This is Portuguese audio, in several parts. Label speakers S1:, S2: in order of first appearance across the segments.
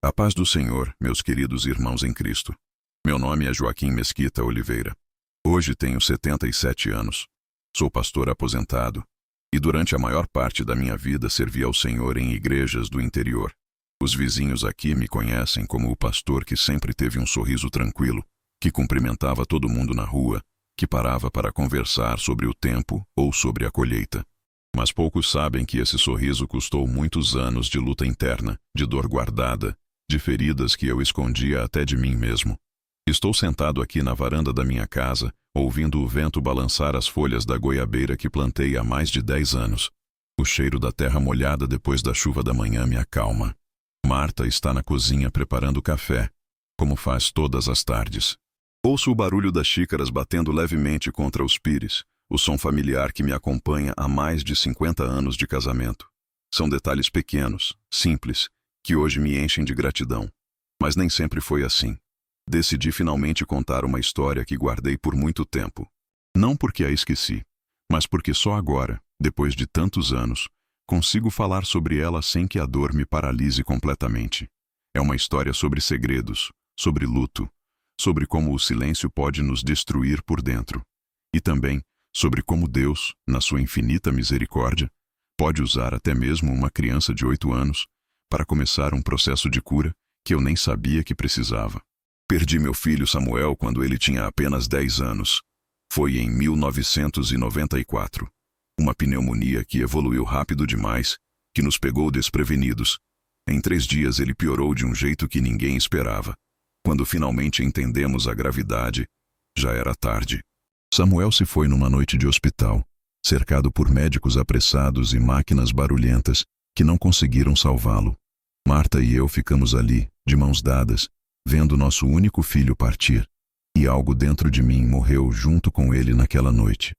S1: A paz do Senhor, meus queridos irmãos em Cristo. Meu nome é Joaquim Mesquita Oliveira. Hoje tenho 77 anos. Sou pastor aposentado e durante a maior parte da minha vida servi ao Senhor em igrejas do interior. Os vizinhos aqui me conhecem como o pastor que sempre teve um sorriso tranquilo, que cumprimentava todo mundo na rua, que parava para conversar sobre o tempo ou sobre a colheita. Mas poucos sabem que esse sorriso custou muitos anos de luta interna, de dor guardada, de feridas que eu escondia até de mim mesmo. Estou sentado aqui na varanda da minha casa, ouvindo o vento balançar as folhas da goiabeira que plantei há mais de 10 anos. O cheiro da terra molhada depois da chuva da manhã me acalma. Marta está na cozinha preparando café, como faz todas as tardes. Ouço o barulho das xícaras batendo levemente contra os pires, o som familiar que me acompanha há mais de 50 anos de casamento. São detalhes pequenos, simples, que hoje me enchem de gratidão. Mas nem sempre foi assim. Decidi finalmente contar uma história que guardei por muito tempo. Não porque a esqueci, mas porque só agora, depois de tantos anos, consigo falar sobre ela sem que a dor me paralise completamente. É uma história sobre segredos, sobre luto, sobre como o silêncio pode nos destruir por dentro. E também sobre como Deus, na sua infinita misericórdia, pode usar até mesmo uma criança de 8 anos para começar um processo de cura que eu nem sabia que precisava. Perdi meu filho Samuel quando ele tinha apenas 10 anos. Foi em 1994. Uma pneumonia que evoluiu rápido demais, que nos pegou desprevenidos. Em 3 dias ele piorou de um jeito que ninguém esperava. Quando finalmente entendemos a gravidade, já era tarde. Samuel se foi numa noite de hospital, cercado por médicos apressados e máquinas barulhentas que não conseguiram salvá-lo. Marta e eu ficamos ali, de mãos dadas, vendo nosso único filho partir. E algo dentro de mim morreu junto com ele naquela noite.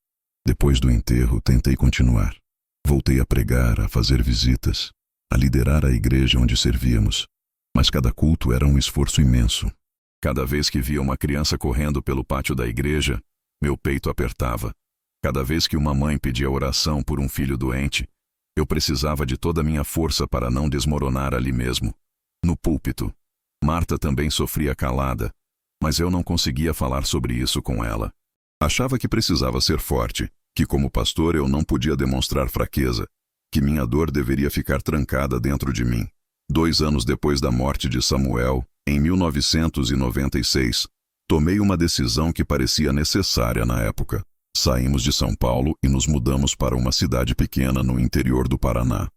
S1: Depois do enterro, tentei continuar. Voltei a pregar, a fazer visitas, a liderar a igreja onde servíamos. Mas cada culto era um esforço imenso. Cada vez que via uma criança correndo pelo pátio da igreja, meu peito apertava. Cada vez que uma mãe pedia oração por um filho doente, eu precisava de toda a minha força para não desmoronar ali mesmo. No púlpito, Marta também sofria calada, mas eu não conseguia falar sobre isso com ela. Achava que precisava ser forte, que como pastor eu não podia demonstrar fraqueza, que minha dor deveria ficar trancada dentro de mim. 2 anos depois da morte de Samuel, em 1996, tomei uma decisão que parecia necessária na época. Saímos de São Paulo e nos mudamos para uma cidade pequena no interior do Paraná.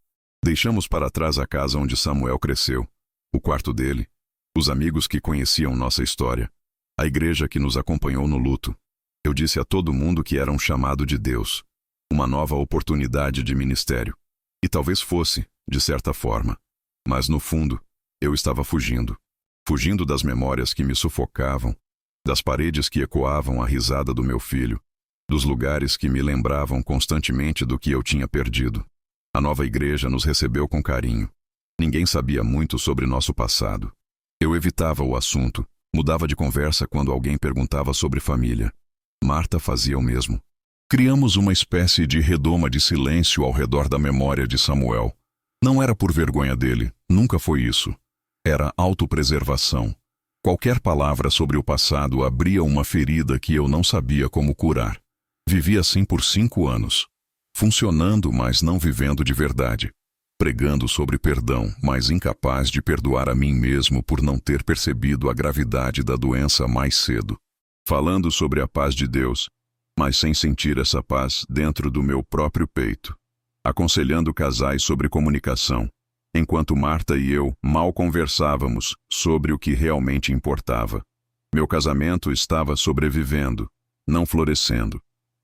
S1: Deixamos para trás a casa onde Samuel cresceu, o quarto dele, os amigos que conheciam nossa história, a igreja que nos acompanhou no luto. Eu disse a todo mundo que era um chamado de Deus, uma nova oportunidade de ministério. E talvez fosse, de certa forma. Mas no fundo, eu estava fugindo. Fugindo das memórias que me sufocavam, das paredes que ecoavam a risada do meu filho, dos lugares que me lembravam constantemente do que eu tinha perdido. A nova igreja nos recebeu com carinho. Ninguém sabia muito sobre nosso passado. Eu evitava o assunto, mudava de conversa quando alguém perguntava sobre família. Marta fazia o mesmo. Criamos uma espécie de redoma de silêncio ao redor da memória de Samuel. Não era por vergonha dele, nunca foi isso. Era autopreservação. Qualquer palavra sobre o passado abria uma ferida que eu não sabia como curar. Vivi assim por 5 anos. Funcionando, mas não vivendo de verdade. Pregando sobre perdão, mas incapaz de perdoar a mim mesmo por não ter percebido a gravidade da doença mais cedo. Falando sobre a paz de Deus, mas sem sentir essa paz dentro do meu próprio peito. Aconselhando casais sobre comunicação, enquanto Marta e eu mal conversávamos sobre o que realmente importava. Meu casamento estava sobrevivendo, não florescendo.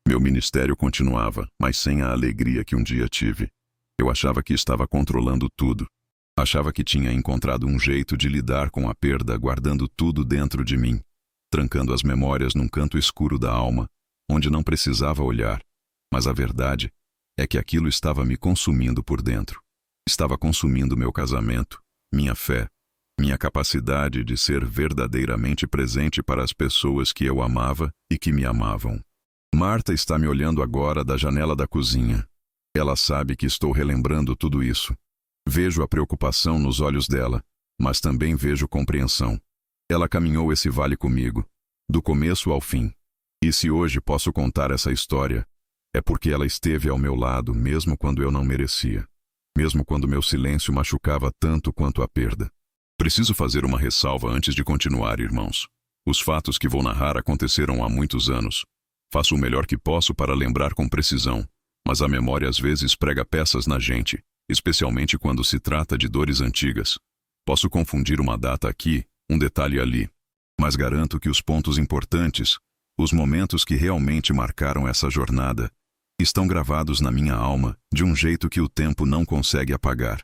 S1: Meu ministério continuava, mas sem a alegria que um dia tive. Eu achava que estava controlando tudo. Achava que tinha encontrado um jeito de lidar com a perda guardando tudo dentro de mim, trancando as memórias num canto escuro da alma, onde não precisava olhar. Mas a verdade é que aquilo estava me consumindo por dentro. Estava consumindo meu casamento, minha fé, minha capacidade de ser verdadeiramente presente para as pessoas que eu amava e que me amavam. Marta está me olhando agora da janela da cozinha. Ela sabe que estou relembrando tudo isso. Vejo a preocupação nos olhos dela, mas também vejo compreensão. Ela caminhou esse vale comigo, do começo ao fim. E se hoje posso contar essa história, é porque ela esteve ao meu lado mesmo quando eu não merecia. Mesmo quando meu silêncio machucava tanto quanto a perda. Preciso fazer uma ressalva antes de continuar, irmãos. Os fatos que vou narrar aconteceram há muitos anos. Faço o melhor que posso para lembrar com precisão, mas a memória às vezes prega peças na gente, especialmente quando se trata de dores antigas. Posso confundir uma data aqui, um detalhe ali, mas garanto que os pontos importantes, os momentos que realmente marcaram essa jornada, estão gravados na minha alma de um jeito que o tempo não consegue apagar.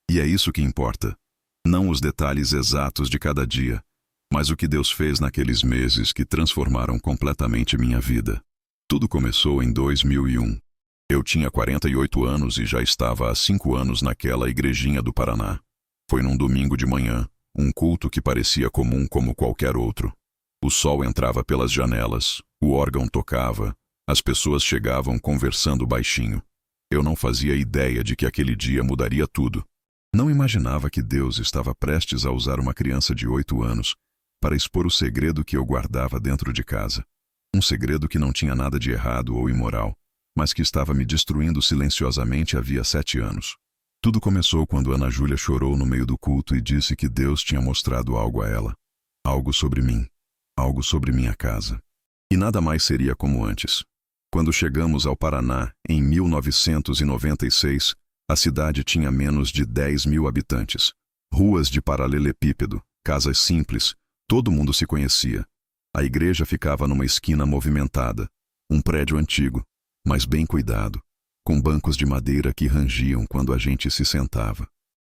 S1: E é isso que importa. Não os detalhes exatos de cada dia, mas o que Deus fez naqueles meses que transformaram completamente minha vida. Tudo começou em 2001. Eu tinha 48 anos e já estava há 5 anos naquela igrejinha do Paraná. Foi num domingo de manhã, um culto que parecia comum como qualquer outro. O sol entrava pelas janelas, o órgão tocava, as pessoas chegavam conversando baixinho. Eu não fazia ideia de que aquele dia mudaria tudo. Não imaginava que Deus estava prestes a usar uma criança de 8 anos para expor o segredo que eu guardava dentro de casa. Um segredo que não tinha nada de errado ou imoral, mas que estava me destruindo silenciosamente havia 7 anos. Tudo começou quando Ana Júlia chorou no meio do culto e disse que Deus tinha mostrado algo a ela. Algo sobre mim. Algo sobre minha casa. E nada mais seria como antes. Quando chegamos ao Paraná, em 1996, a cidade tinha menos de 10.000 habitantes. Ruas de paralelepípedo, casas simples, todo mundo se conhecia. A igreja ficava numa esquina movimentada, um prédio antigo, mas bem cuidado, com bancos de madeira que rangiam quando a gente se sentava.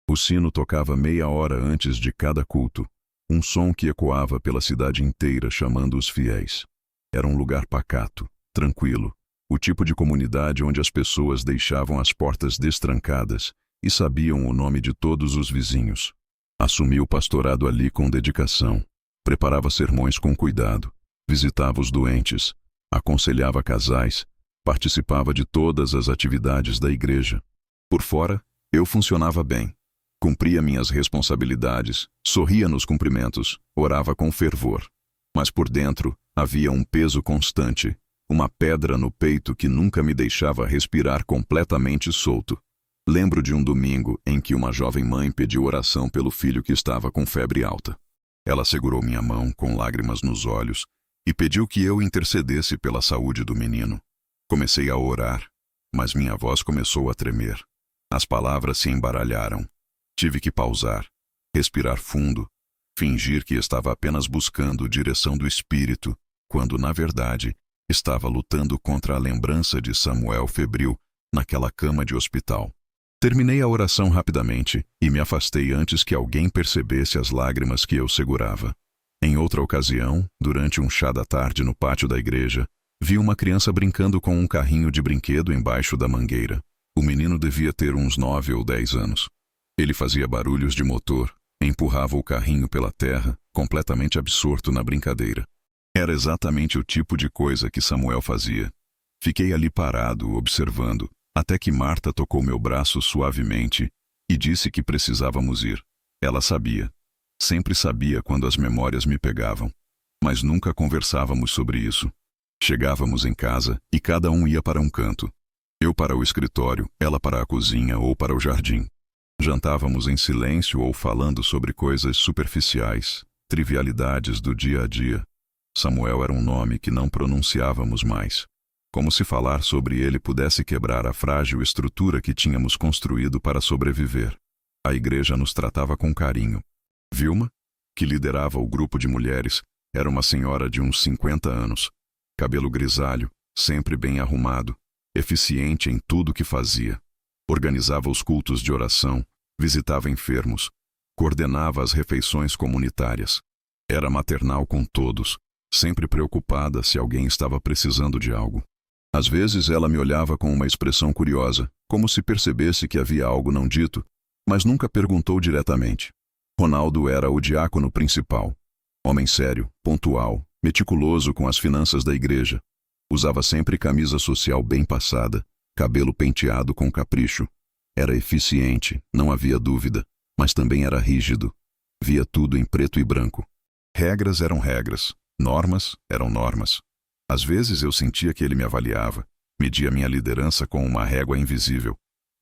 S1: O sino tocava meia hora antes de cada culto, um som que ecoava pela cidade inteira chamando os fiéis. Era um lugar pacato, tranquilo, o tipo de comunidade onde as pessoas deixavam as portas destrancadas e sabiam o nome de todos os vizinhos. Assumi o pastorado ali com dedicação, preparava sermões com cuidado, visitava os doentes, aconselhava casais, participava de todas as atividades da igreja. Por fora, eu funcionava bem. Cumpria minhas responsabilidades, sorria nos cumprimentos, orava com fervor. Mas por dentro, havia um peso constante, uma pedra no peito que nunca me deixava respirar completamente solto. Lembro de um domingo em que uma jovem mãe pediu oração pelo filho que estava com febre alta. Ela segurou minha mão com lágrimas nos olhos e pediu que eu intercedesse pela saúde do menino. Comecei a orar, mas minha voz começou a tremer. As palavras se embaralharam. Tive que pausar, respirar fundo, fingir que estava apenas buscando direção do Espírito, quando, na verdade, estava lutando contra a lembrança de Samuel febril naquela cama de hospital. Terminei a oração rapidamente e me afastei antes que alguém percebesse as lágrimas que eu segurava. Em outra ocasião, durante um chá da tarde no pátio da igreja, vi uma criança brincando com um carrinho de brinquedo embaixo da mangueira. O menino devia ter uns 9 ou 10 anos. Ele fazia barulhos de motor, empurrava o carrinho pela terra, completamente absorto na brincadeira. Era exatamente o tipo de coisa que Samuel fazia. Fiquei ali parado, observando, até que Marta tocou meu braço suavemente e disse que precisávamos ir. Ela sabia. Sempre sabia quando as memórias me pegavam. Mas nunca conversávamos sobre isso. Chegávamos em casa e cada um ia para um canto. Eu para o escritório, ela para a cozinha ou para o jardim. Jantávamos em silêncio ou falando sobre coisas superficiais, trivialidades do dia a dia. Samuel era um nome que não pronunciávamos mais. Como se falar sobre ele pudesse quebrar a frágil estrutura que tínhamos construído para sobreviver. A igreja nos tratava com carinho. Vilma, que liderava o grupo de mulheres, era uma senhora de uns 50 anos. Cabelo grisalho, sempre bem arrumado, eficiente em tudo que fazia. Organizava os cultos de oração, visitava enfermos, coordenava as refeições comunitárias. Era maternal com todos, sempre preocupada se alguém estava precisando de algo. Às vezes ela me olhava com uma expressão curiosa, como se percebesse que havia algo não dito, mas nunca perguntou diretamente. Ronaldo era o diácono principal. Homem sério, pontual, meticuloso com as finanças da igreja. Usava sempre camisa social bem passada, cabelo penteado com capricho. Era eficiente, não havia dúvida, mas também era rígido. Via tudo em preto e branco. Regras eram regras, normas eram normas. Às vezes eu sentia que ele me avaliava, media minha liderança com uma régua invisível.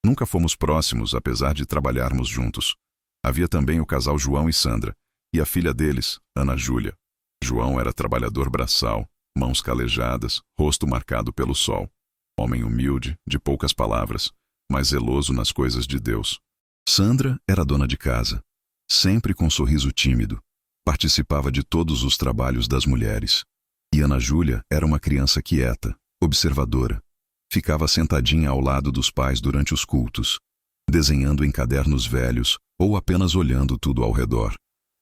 S1: Nunca fomos próximos, apesar de trabalharmos juntos. Havia também o casal João e Sandra, e a filha deles, Ana Júlia. João era trabalhador braçal, mãos calejadas, rosto marcado pelo sol. Homem humilde, de poucas palavras, mas zeloso nas coisas de Deus. Sandra era dona de casa, sempre com um sorriso tímido. Participava de todos os trabalhos das mulheres. E Ana Júlia era uma criança quieta, observadora. Ficava sentadinha ao lado dos pais durante os cultos, desenhando em cadernos velhos ou apenas olhando tudo ao redor.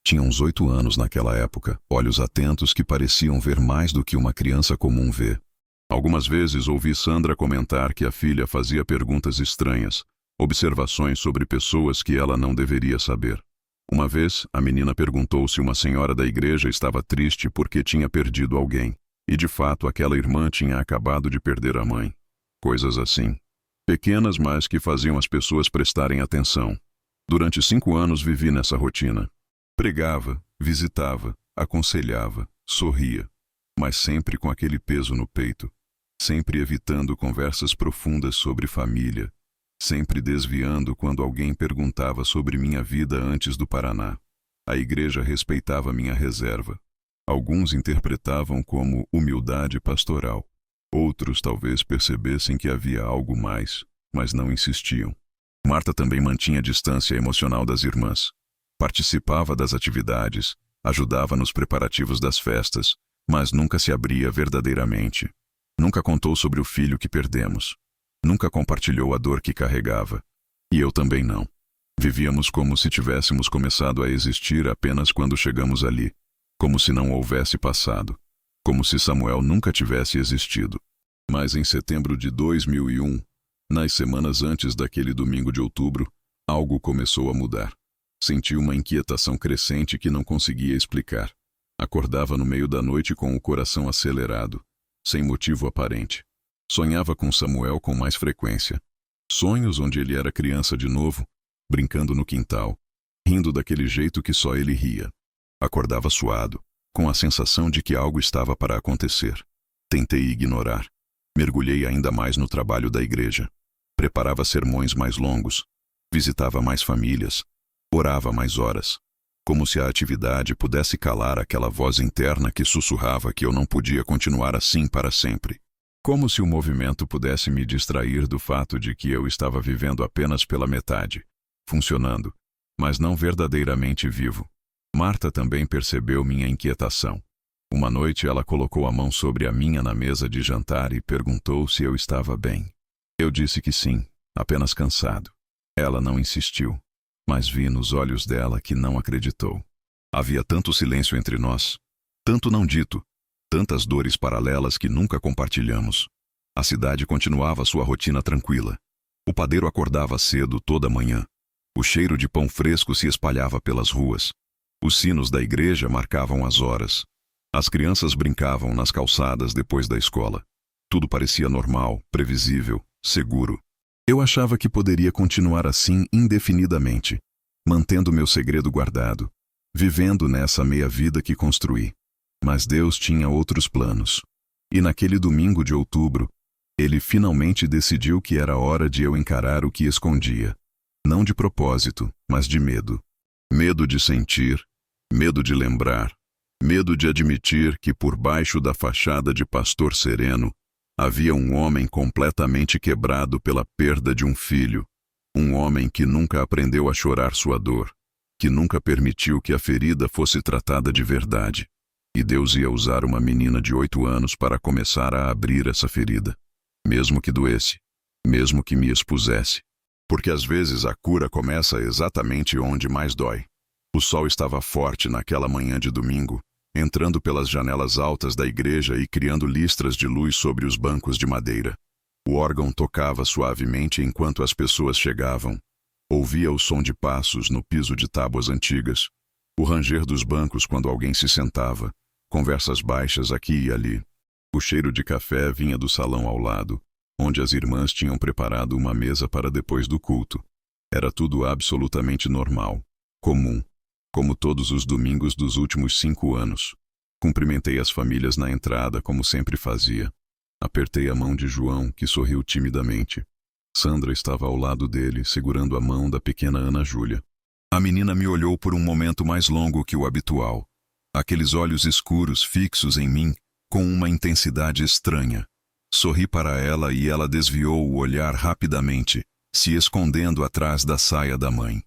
S1: Tinha uns 8 anos naquela época, olhos atentos que pareciam ver mais do que uma criança comum vê. Algumas vezes ouvi Sandra comentar que a filha fazia perguntas estranhas, observações sobre pessoas que ela não deveria saber. Uma vez, a menina perguntou se uma senhora da igreja estava triste porque tinha perdido alguém, e de fato aquela irmã tinha acabado de perder a mãe. Coisas assim. Pequenas, mas que faziam as pessoas prestarem atenção. Durante 5 anos vivi nessa rotina. Pregava, visitava, aconselhava, sorria, mas sempre com aquele peso no peito. Sempre evitando conversas profundas sobre família, sempre desviando quando alguém perguntava sobre minha vida antes do Paraná. A igreja respeitava minha reserva. Alguns interpretavam como humildade pastoral. Outros talvez percebessem que havia algo mais, mas não insistiam. Marta também mantinha a distância emocional das irmãs. Participava das atividades, ajudava nos preparativos das festas, mas nunca se abria verdadeiramente. Nunca contou sobre o filho que perdemos. Nunca compartilhou a dor que carregava. E eu também não. Vivíamos como se tivéssemos começado a existir apenas quando chegamos ali. Como se não houvesse passado. Como se Samuel nunca tivesse existido. Mas em setembro de 2001, nas semanas antes daquele domingo de outubro, algo começou a mudar. Senti uma inquietação crescente que não conseguia explicar. Acordava no meio da noite com o coração acelerado, sem motivo aparente. Sonhava com Samuel com mais frequência. Sonhos onde ele era criança de novo, brincando no quintal, rindo daquele jeito que só ele ria. Acordava suado, com a sensação de que algo estava para acontecer. Tentei ignorar. Mergulhei ainda mais no trabalho da igreja. Preparava sermões mais longos, visitava mais famílias, orava mais horas, como se a atividade pudesse calar aquela voz interna que sussurrava que eu não podia continuar assim para sempre. Como se o movimento pudesse me distrair do fato de que eu estava vivendo apenas pela metade, funcionando, mas não verdadeiramente vivo. Marta também percebeu minha inquietação. Uma noite ela colocou a mão sobre a minha na mesa de jantar e perguntou se eu estava bem. Eu disse que sim, apenas cansado. Ela não insistiu, mas vi nos olhos dela que não acreditou. Havia tanto silêncio entre nós, tanto não dito, tantas dores paralelas que nunca compartilhamos. A cidade continuava sua rotina tranquila. O padeiro acordava cedo toda manhã. O cheiro de pão fresco se espalhava pelas ruas. Os sinos da igreja marcavam as horas. As crianças brincavam nas calçadas depois da escola. Tudo parecia normal, previsível, seguro. Eu achava que poderia continuar assim indefinidamente, mantendo meu segredo guardado, vivendo nessa meia-vida que construí. Mas Deus tinha outros planos. E naquele domingo de outubro, Ele finalmente decidiu que era hora de eu encarar o que escondia. Não de propósito, mas de medo. Medo de sentir, medo de lembrar, medo de admitir que por baixo da fachada de pastor sereno, havia um homem completamente quebrado pela perda de um filho. Um homem que nunca aprendeu a chorar sua dor, que nunca permitiu que a ferida fosse tratada de verdade. E Deus ia usar uma menina de 8 anos para começar a abrir essa ferida. Mesmo que doesse, mesmo que me expusesse. Porque às vezes a cura começa exatamente onde mais dói. O sol estava forte naquela manhã de domingo, entrando pelas janelas altas da igreja e criando listras de luz sobre os bancos de madeira. O órgão tocava suavemente enquanto as pessoas chegavam. Ouvia o som de passos no piso de tábuas antigas, o ranger dos bancos quando alguém se sentava, conversas baixas aqui e ali. O cheiro de café vinha do salão ao lado, onde as irmãs tinham preparado uma mesa para depois do culto. Era tudo absolutamente normal, comum. como todos os domingos dos últimos 5 anos. Cumprimentei as famílias na entrada, como sempre fazia. Apertei a mão de João, que sorriu timidamente. Sandra estava ao lado dele, segurando a mão da pequena Ana Júlia. A menina me olhou por um momento mais longo que o habitual. Aqueles olhos escuros fixos em mim, com uma intensidade estranha. Sorri para ela e ela desviou o olhar rapidamente, se escondendo atrás da saia da mãe.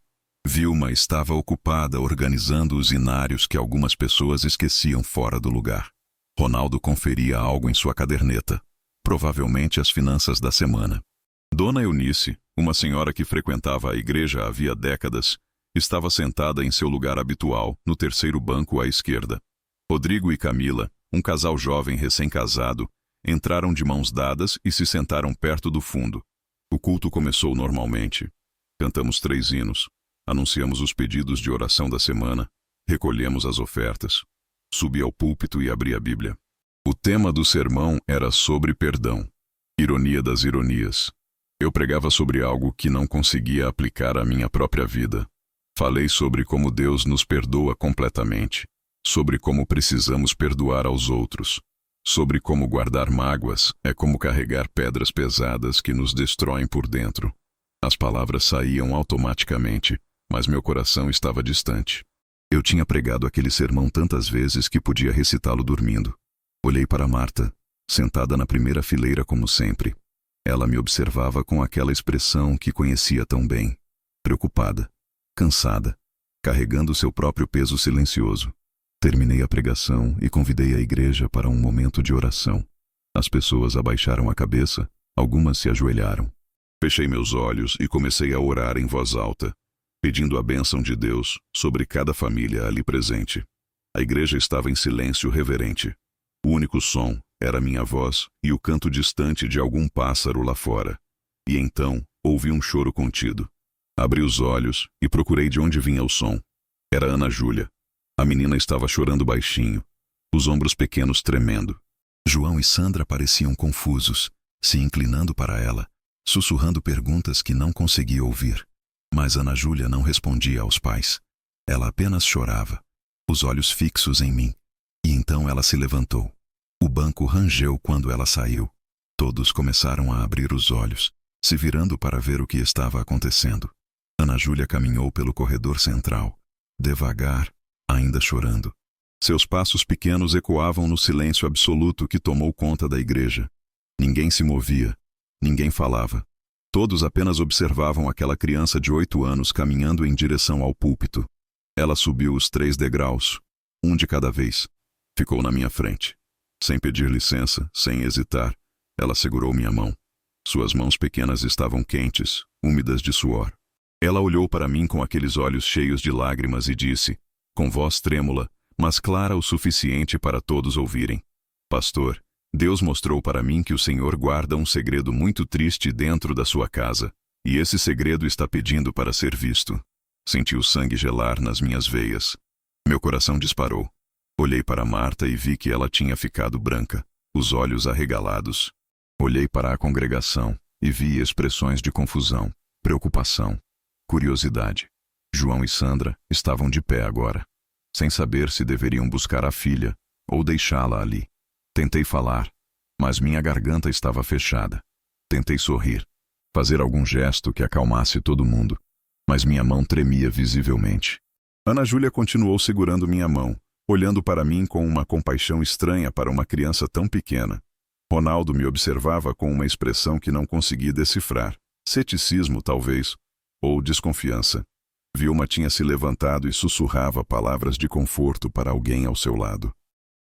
S1: Vilma estava ocupada organizando os inários que algumas pessoas esqueciam fora do lugar. Ronaldo conferia algo em sua caderneta, provavelmente as finanças da semana. Dona Eunice, uma senhora que frequentava a igreja havia décadas, estava sentada em seu lugar habitual, no terceiro banco à esquerda. Rodrigo e Camila, um casal jovem recém-casado, entraram de mãos dadas e se sentaram perto do fundo. O culto começou normalmente. Cantamos 3 hinos, anunciamos os pedidos de oração da semana, recolhemos as ofertas. Subi ao púlpito e abri a Bíblia. O tema do sermão era sobre perdão. Ironia das ironias. Eu pregava sobre algo que não conseguia aplicar à minha própria vida. Falei sobre como Deus nos perdoa completamente, sobre como precisamos perdoar aos outros, sobre como guardar mágoas é como carregar pedras pesadas que nos destroem por dentro. As palavras saíam automaticamente, mas meu coração estava distante. Eu tinha pregado aquele sermão tantas vezes que podia recitá-lo dormindo. Olhei para Marta, sentada na primeira fileira como sempre. Ela me observava com aquela expressão que conhecia tão bem, preocupada, cansada, carregando seu próprio peso silencioso. Terminei a pregação e convidei a igreja para um momento de oração. As pessoas abaixaram a cabeça, algumas se ajoelharam. Fechei meus olhos e comecei a orar em voz alta, pedindo a bênção de Deus sobre cada família ali presente. A igreja estava em silêncio reverente. O único som era minha voz e o canto distante de algum pássaro lá fora. E então ouvi um choro contido. Abri os olhos e procurei de onde vinha o som. Era Ana Júlia. A menina estava chorando baixinho, os ombros pequenos tremendo. João e Sandra pareciam confusos, se inclinando para ela, sussurrando perguntas que não conseguia ouvir. Mas Ana Júlia não respondia aos pais. Ela apenas chorava, os olhos fixos em mim. E então ela se levantou. O banco rangeu quando ela saiu. Todos começaram a abrir os olhos, se virando para ver o que estava acontecendo. Ana Júlia caminhou pelo corredor central, devagar, ainda chorando. Seus passos pequenos ecoavam no silêncio absoluto que tomou conta da igreja. Ninguém se movia, ninguém falava. Todos apenas observavam aquela criança de 8 anos caminhando em direção ao púlpito. Ela subiu os 3 degraus, um de cada vez. Ficou na minha frente. Sem pedir licença, sem hesitar, ela segurou minha mão. Suas mãos pequenas estavam quentes, úmidas de suor. Ela olhou para mim com aqueles olhos cheios de lágrimas e disse, com voz trêmula, mas clara o suficiente para todos ouvirem: Pastor, Deus mostrou para mim que o Senhor guarda um segredo muito triste dentro da sua casa, e esse segredo está pedindo para ser visto. Senti o sangue gelar nas minhas veias. Meu coração disparou. Olhei para Marta e vi que ela tinha ficado branca, os olhos arregalados. Olhei para a congregação e vi expressões de confusão, preocupação, curiosidade. João e Sandra estavam de pé agora, sem saber se deveriam buscar a filha ou deixá-la ali. Tentei falar, mas minha garganta estava fechada. Tentei sorrir, fazer algum gesto que acalmasse todo mundo, mas minha mão tremia visivelmente. Ana Júlia continuou segurando minha mão, olhando para mim com uma compaixão estranha para uma criança tão pequena. Ronaldo me observava com uma expressão que não consegui decifrar. Ceticismo, talvez, ou desconfiança. Vilma tinha se levantado e sussurrava palavras de conforto para alguém ao seu lado.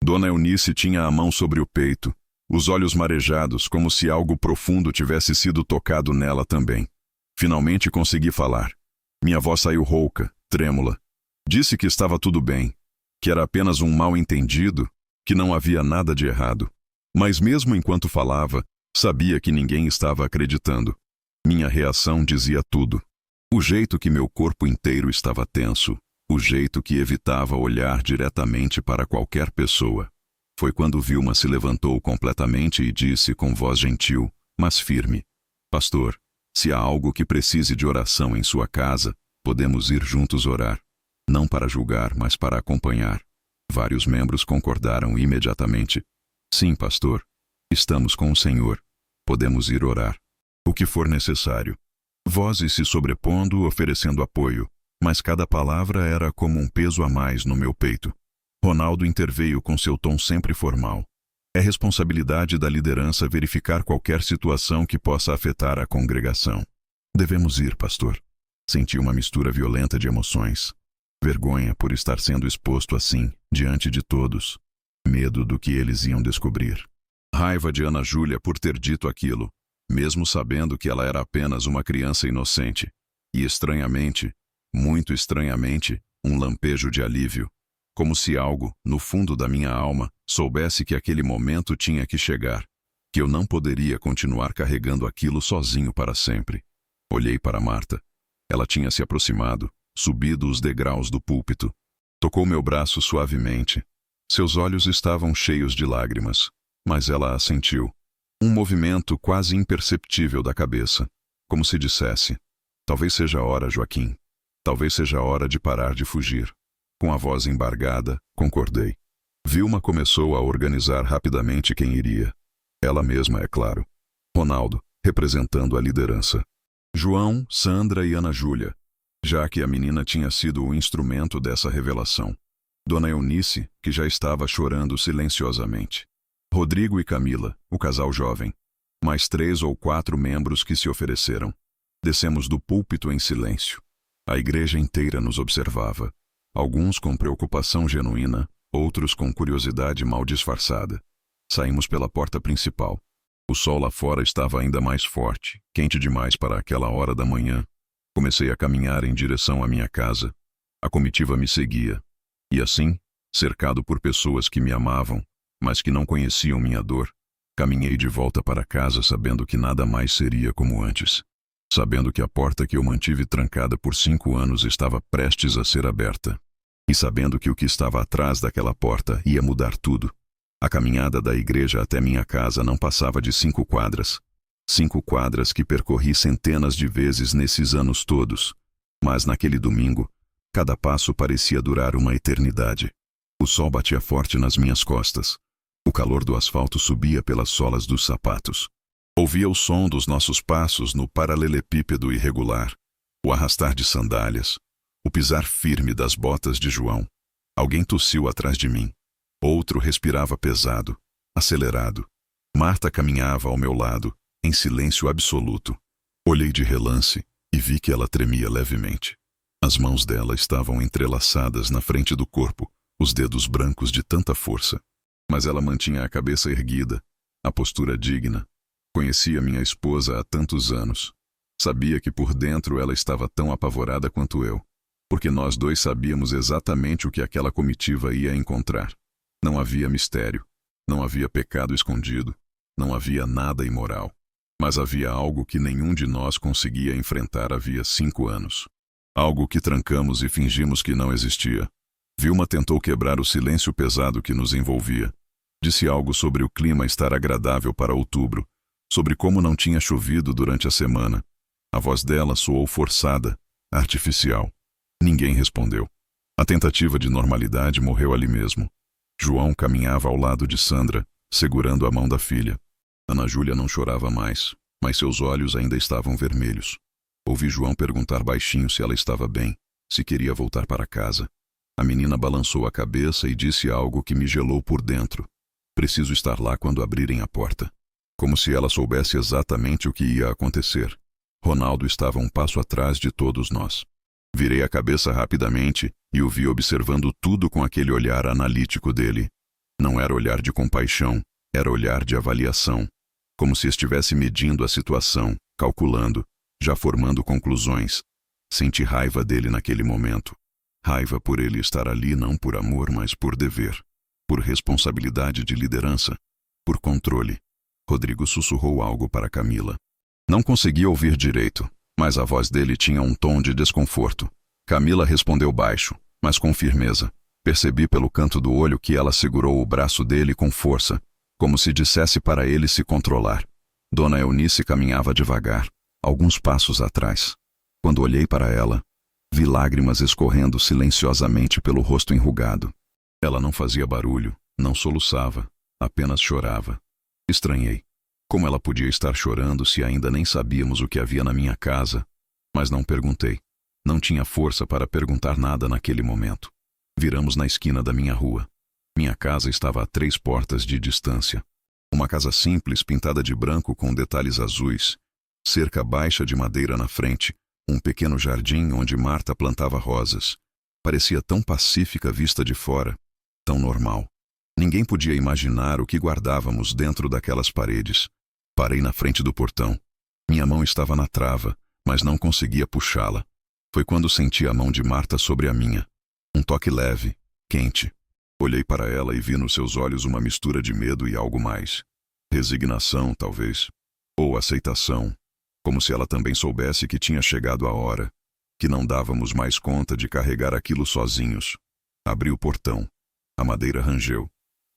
S1: Dona Eunice tinha a mão sobre o peito, os olhos marejados, como se algo profundo tivesse sido tocado nela também. Finalmente consegui falar. Minha voz saiu rouca, trêmula. Disse que estava tudo bem, que era apenas um mal-entendido, que não havia nada de errado. Mas mesmo enquanto falava, sabia que ninguém estava acreditando. Minha reação dizia tudo. O jeito que meu corpo inteiro estava tenso, o jeito que evitava olhar diretamente para qualquer pessoa. Foi quando Vilma se levantou completamente e disse com voz gentil, mas firme: Pastor, se há algo que precise de oração em sua casa, podemos ir juntos orar. Não para julgar, mas para acompanhar. Vários membros concordaram imediatamente. Sim, pastor. Estamos com o Senhor. Podemos ir orar. O que for necessário. Vozes se sobrepondo, oferecendo apoio, mas cada palavra era como um peso a mais no meu peito. Ronaldo interveio com seu tom sempre formal. É responsabilidade da liderança verificar qualquer situação que possa afetar a congregação. Devemos ir, pastor. Senti uma mistura violenta de emoções. Vergonha por estar sendo exposto assim, diante de todos. Medo do que eles iam descobrir. Raiva de Ana Júlia por ter dito aquilo, mesmo sabendo que ela era apenas uma criança inocente. E estranhamente, muito estranhamente, um lampejo de alívio. Como se algo, no fundo da minha alma, soubesse que aquele momento tinha que chegar. Que eu não poderia continuar carregando aquilo sozinho para sempre. Olhei para Marta. Ela tinha se aproximado, subido os degraus do púlpito. Tocou meu braço suavemente. Seus olhos estavam cheios de lágrimas, mas ela assentiu. Um movimento quase imperceptível da cabeça, como se dissesse: talvez seja a hora, Joaquim. Talvez seja a hora de parar de fugir. Com a voz embargada, concordei. Vilma começou a organizar rapidamente quem iria. Ela mesma, é claro. Ronaldo, representando a liderança. João, Sandra e Ana Júlia, já que a menina tinha sido o instrumento dessa revelação. Dona Eunice, que já estava chorando silenciosamente. Rodrigo e Camila, o casal jovem. Mais 3 ou 4 membros que se ofereceram. Descemos do púlpito em silêncio. A igreja inteira nos observava. Alguns com preocupação genuína, outros com curiosidade mal disfarçada. Saímos pela porta principal. O sol lá fora estava ainda mais forte, quente demais para aquela hora da manhã. Comecei a caminhar em direção à minha casa. A comitiva me seguia. E assim, cercado por pessoas que me amavam, mas que não conheciam minha dor, caminhei de volta para casa sabendo que nada mais seria como antes. Sabendo que a porta que eu mantive trancada por 5 anos estava prestes a ser aberta. E sabendo que o que estava atrás daquela porta ia mudar tudo. A caminhada da igreja até minha casa não passava de 5 quadras. 5 quadras que percorri centenas de vezes nesses anos todos. Mas naquele domingo, cada passo parecia durar uma eternidade. O sol batia forte nas minhas costas. O calor do asfalto subia pelas solas dos sapatos. Ouvia o som dos nossos passos no paralelepípedo irregular, o arrastar de sandálias, o pisar firme das botas de João. Alguém tossiu atrás de mim. Outro respirava pesado, acelerado. Marta caminhava ao meu lado, em silêncio absoluto. Olhei de relance e vi que ela tremia levemente. As mãos dela estavam entrelaçadas na frente do corpo, os dedos brancos de tanta força. Mas ela mantinha a cabeça erguida, a postura digna. Conhecia minha esposa há tantos anos. Sabia que por dentro ela estava tão apavorada quanto eu, porque nós dois sabíamos exatamente o que aquela comitiva ia encontrar. Não havia mistério, não havia pecado escondido, não havia nada imoral. Mas havia algo que nenhum de nós conseguia enfrentar havia 5 anos. Algo que trancamos e fingimos que não existia. Vilma tentou quebrar o silêncio pesado que nos envolvia. Disse algo sobre o clima estar agradável para outubro, sobre como não tinha chovido durante a semana. A voz dela soou forçada, artificial. Ninguém respondeu. A tentativa de normalidade morreu ali mesmo. João caminhava ao lado de Sandra, segurando a mão da filha. Ana Júlia não chorava mais, mas seus olhos ainda estavam vermelhos. Ouvi João perguntar baixinho se ela estava bem, se queria voltar para casa. A menina balançou a cabeça e disse algo que me gelou por dentro. Preciso estar lá quando abrirem a porta. Como se ela soubesse exatamente o que ia acontecer. Ronaldo estava um passo atrás de todos nós. Virei a cabeça rapidamente e o vi observando tudo com aquele olhar analítico dele. Não era olhar de compaixão, era olhar de avaliação. Como se estivesse medindo a situação, calculando, já formando conclusões. Senti raiva dele naquele momento. Raiva por ele estar ali não por amor, mas por dever. Por responsabilidade de liderança. Por controle. Rodrigo sussurrou algo para Camila. Não conseguia ouvir direito, mas a voz dele tinha um tom de desconforto. Camila respondeu baixo, mas com firmeza. Percebi pelo canto do olho que ela segurou o braço dele com força, como se dissesse para ele se controlar. Dona Eunice caminhava devagar, alguns passos atrás. Quando olhei para ela, Vi lágrimas escorrendo silenciosamente pelo rosto enrugado. Ela não fazia barulho, não soluçava, apenas chorava. Estranhei. Como ela podia estar chorando se ainda nem sabíamos o que havia na minha casa? Mas não perguntei. Não tinha força para perguntar nada naquele momento. Viramos na esquina da minha rua. Minha casa estava a 3 portas de distância. Uma casa simples, pintada de branco com detalhes azuis. Cerca baixa de madeira na frente. Um pequeno jardim onde Marta plantava rosas. Parecia tão pacífica vista de fora, tão normal. Ninguém podia imaginar o que guardávamos dentro daquelas paredes. Parei na frente do portão. Minha mão estava na trava, mas não conseguia puxá-la. Foi quando senti a mão de Marta sobre a minha. Um toque leve, quente. Olhei para ela e vi nos seus olhos uma mistura de medo e algo mais. Resignação, talvez. Ou aceitação. Como se ela também soubesse que tinha chegado a hora, que não dávamos mais conta de carregar aquilo sozinhos. Abri o portão. A madeira rangeu.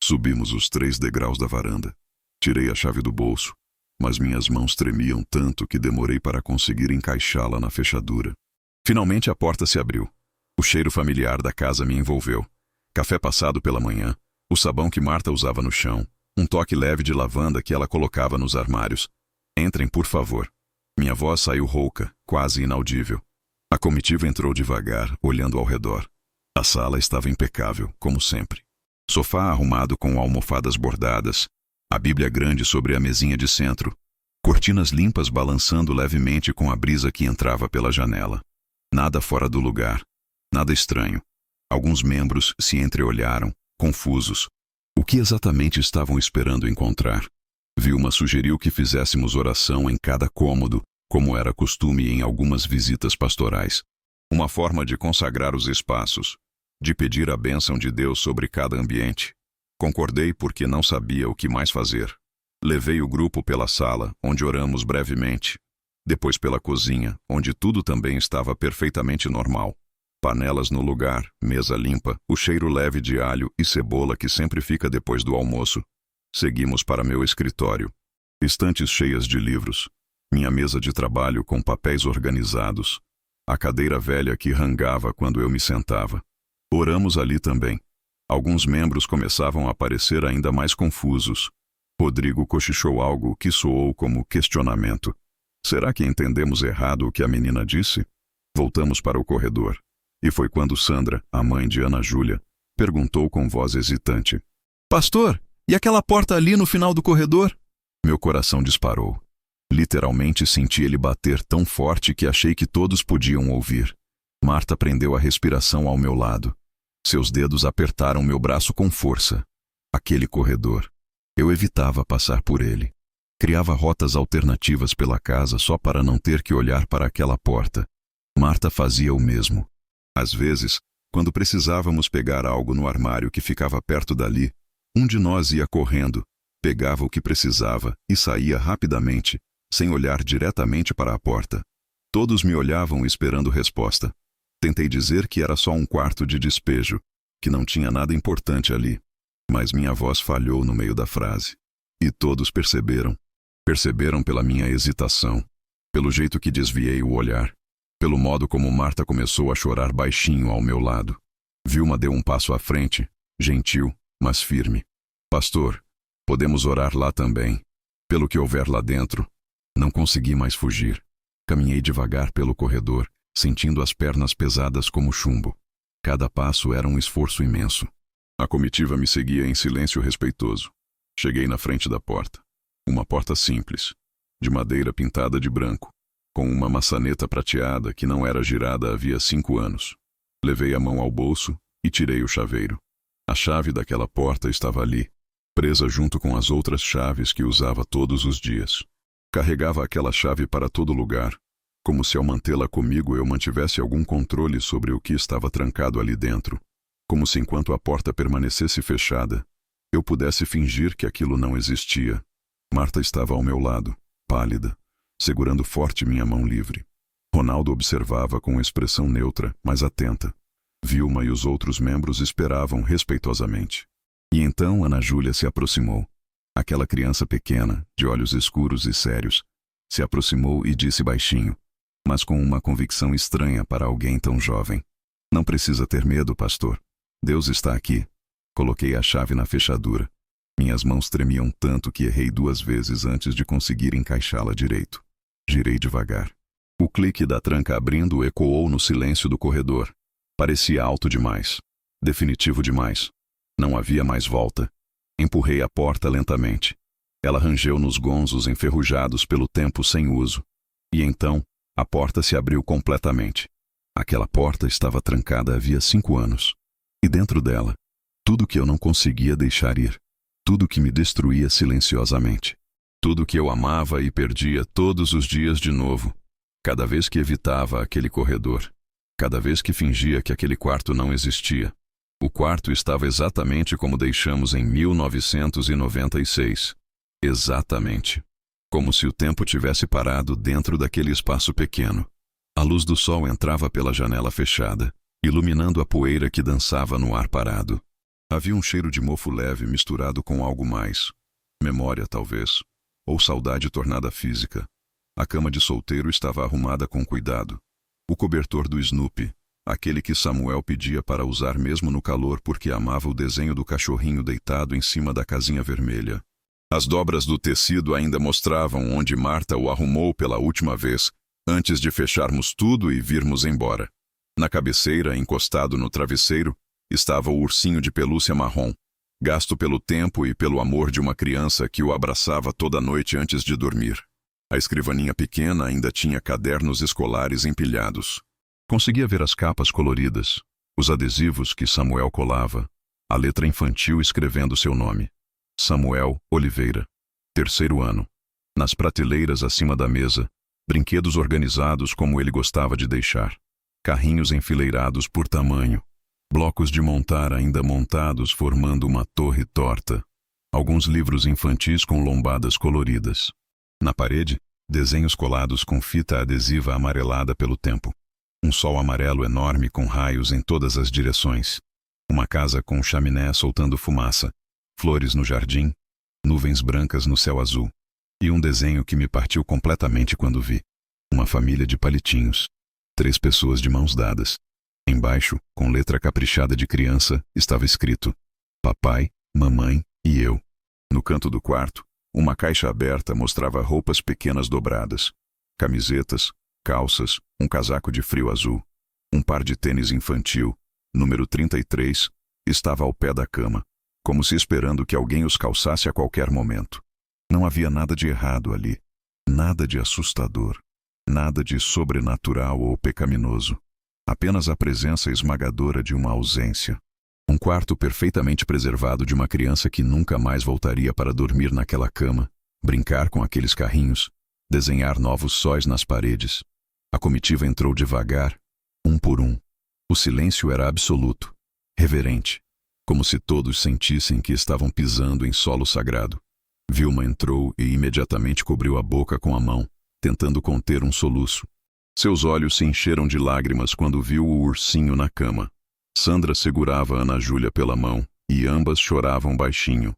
S1: Subimos os 3 degraus da varanda. Tirei a chave do bolso, mas minhas mãos tremiam tanto que demorei para conseguir encaixá-la na fechadura. Finalmente a porta se abriu. O cheiro familiar da casa me envolveu. Café passado pela manhã, o sabão que Marta usava no chão, um toque leve de lavanda que ela colocava nos armários. Entrem, por favor. Minha voz saiu rouca, quase inaudível. A comitiva entrou devagar, olhando ao redor. A sala estava impecável, como sempre. Sofá arrumado com almofadas bordadas, a Bíblia grande sobre a mesinha de centro, cortinas limpas balançando levemente com a brisa que entrava pela janela. Nada fora do lugar, nada estranho. Alguns membros se entreolharam, confusos. O que exatamente estavam esperando encontrar? Vilma sugeriu que fizéssemos oração em cada cômodo, como era costume em algumas visitas pastorais. Uma forma de consagrar os espaços, de pedir a bênção de Deus sobre cada ambiente. Concordei porque não sabia o que mais fazer. Levei o grupo pela sala, onde oramos brevemente. Depois pela cozinha, onde tudo também estava perfeitamente normal. Panelas no lugar, mesa limpa, o cheiro leve de alho e cebola que sempre fica depois do almoço. Seguimos para meu escritório. Estantes cheias de livros. Minha mesa de trabalho com papéis organizados. A cadeira velha que rangava quando eu me sentava. Oramos ali também. Alguns membros começavam a parecer ainda mais confusos. Rodrigo cochichou algo que soou como questionamento. Será que entendemos errado o que a menina disse? Voltamos para o corredor. E foi quando Sandra, a mãe de Ana Júlia, perguntou com voz hesitante: Pastor, e aquela porta ali no final do corredor? Meu coração disparou. Literalmente senti ele bater tão forte que achei que todos podiam ouvir. Marta prendeu a respiração ao meu lado. Seus dedos apertaram meu braço com força. Aquele corredor. Eu evitava passar por ele. Criava rotas alternativas pela casa só para não ter que olhar para aquela porta. Marta fazia o mesmo. Às vezes, quando precisávamos pegar algo no armário que ficava perto dali, um de nós ia correndo, pegava o que precisava e saía rapidamente, sem olhar diretamente para a porta. Todos me olhavam esperando resposta. Tentei dizer que era só um quarto de despejo, que não tinha nada importante ali. Mas minha voz falhou no meio da frase. E todos perceberam. Perceberam pela minha hesitação, pelo jeito que desviei o olhar, pelo modo como Marta começou a chorar baixinho ao meu lado. Vilma deu um passo à frente, gentil, mas firme. Pastor, podemos orar lá também. Pelo que houver lá dentro. Não consegui mais fugir. Caminhei devagar pelo corredor, sentindo as pernas pesadas como chumbo. Cada passo era um esforço imenso. A comitiva me seguia em silêncio respeitoso. Cheguei na frente da porta. Uma porta simples, de madeira pintada de branco, com uma maçaneta prateada que não era girada havia 5 anos. Levei a mão ao bolso e tirei o chaveiro. A chave daquela porta estava ali, presa junto com as outras chaves que usava todos os dias. Carregava aquela chave para todo lugar, como se ao mantê-la comigo eu mantivesse algum controle sobre o que estava trancado ali dentro, como se enquanto a porta permanecesse fechada, eu pudesse fingir que aquilo não existia. Marta estava ao meu lado, pálida, segurando forte minha mão livre. Ronaldo observava com expressão neutra, mas atenta. Vilma e os outros membros esperavam respeitosamente. E então Ana Júlia se aproximou. Aquela criança pequena, de olhos escuros e sérios, se aproximou e disse baixinho: mas com uma convicção estranha para alguém tão jovem. Não precisa ter medo, pastor. Deus está aqui. Coloquei a chave na fechadura. Minhas mãos tremiam tanto que errei 2 vezes antes de conseguir encaixá-la direito. Girei devagar. O clique da tranca abrindo ecoou no silêncio do corredor. Parecia alto demais. Definitivo demais. Não havia mais volta. Empurrei a porta lentamente. Ela rangeu nos gonzos enferrujados pelo tempo sem uso. E então, a porta se abriu completamente. Aquela porta estava trancada havia 5 anos. E dentro dela, tudo que eu não conseguia deixar ir. Tudo que me destruía silenciosamente. Tudo que eu amava e perdia todos os dias de novo. Cada vez que evitava aquele corredor. Cada vez que fingia que aquele quarto não existia. O quarto estava exatamente como deixamos em 1996. Exatamente. Como se o tempo tivesse parado dentro daquele espaço pequeno. A luz do sol entrava pela janela fechada, iluminando a poeira que dançava no ar parado. Havia um cheiro de mofo leve misturado com algo mais. Memória, talvez. Ou saudade tornada física. A cama de solteiro estava arrumada com cuidado. O cobertor do Snoopy, aquele que Samuel pedia para usar mesmo no calor porque amava o desenho do cachorrinho deitado em cima da casinha vermelha. As dobras do tecido ainda mostravam onde Marta o arrumou pela última vez, antes de fecharmos tudo e virmos embora. Na cabeceira, encostado no travesseiro, estava o ursinho de pelúcia marrom, gasto pelo tempo e pelo amor de uma criança que o abraçava toda noite antes de dormir. A escrivaninha pequena ainda tinha cadernos escolares empilhados. Conseguia ver as capas coloridas, os adesivos que Samuel colava, a letra infantil escrevendo seu nome. Samuel Oliveira. 3º ano. Nas prateleiras acima da mesa, brinquedos organizados como ele gostava de deixar. Carrinhos enfileirados por tamanho. Blocos de montar ainda montados formando uma torre torta. Alguns livros infantis com lombadas coloridas. Na parede, desenhos colados com fita adesiva amarelada pelo tempo. Um sol amarelo enorme com raios em todas as direções. Uma casa com chaminé soltando fumaça. Flores no jardim. Nuvens brancas no céu azul. E um desenho que me partiu completamente quando vi. Uma família de palitinhos. 3 pessoas de mãos dadas. Embaixo, com letra caprichada de criança, estava escrito: Papai, Mamãe e eu. No canto do quarto, uma caixa aberta mostrava roupas pequenas dobradas. Camisetas, calças, um casaco de frio azul. Um par de tênis infantil, número 33, estava ao pé da cama, como se esperando que alguém os calçasse a qualquer momento. Não havia nada de errado ali. Nada de assustador. Nada de sobrenatural ou pecaminoso. Apenas a presença esmagadora de uma ausência. Um quarto perfeitamente preservado de uma criança que nunca mais voltaria para dormir naquela cama, brincar com aqueles carrinhos, desenhar novos sóis nas paredes. A comitiva entrou devagar, um por um. O silêncio era absoluto, reverente, como se todos sentissem que estavam pisando em solo sagrado. Vilma entrou e imediatamente cobriu a boca com a mão, tentando conter um soluço. Seus olhos se encheram de lágrimas quando viu o ursinho na cama. Sandra segurava Ana Júlia pela mão, e ambas choravam baixinho.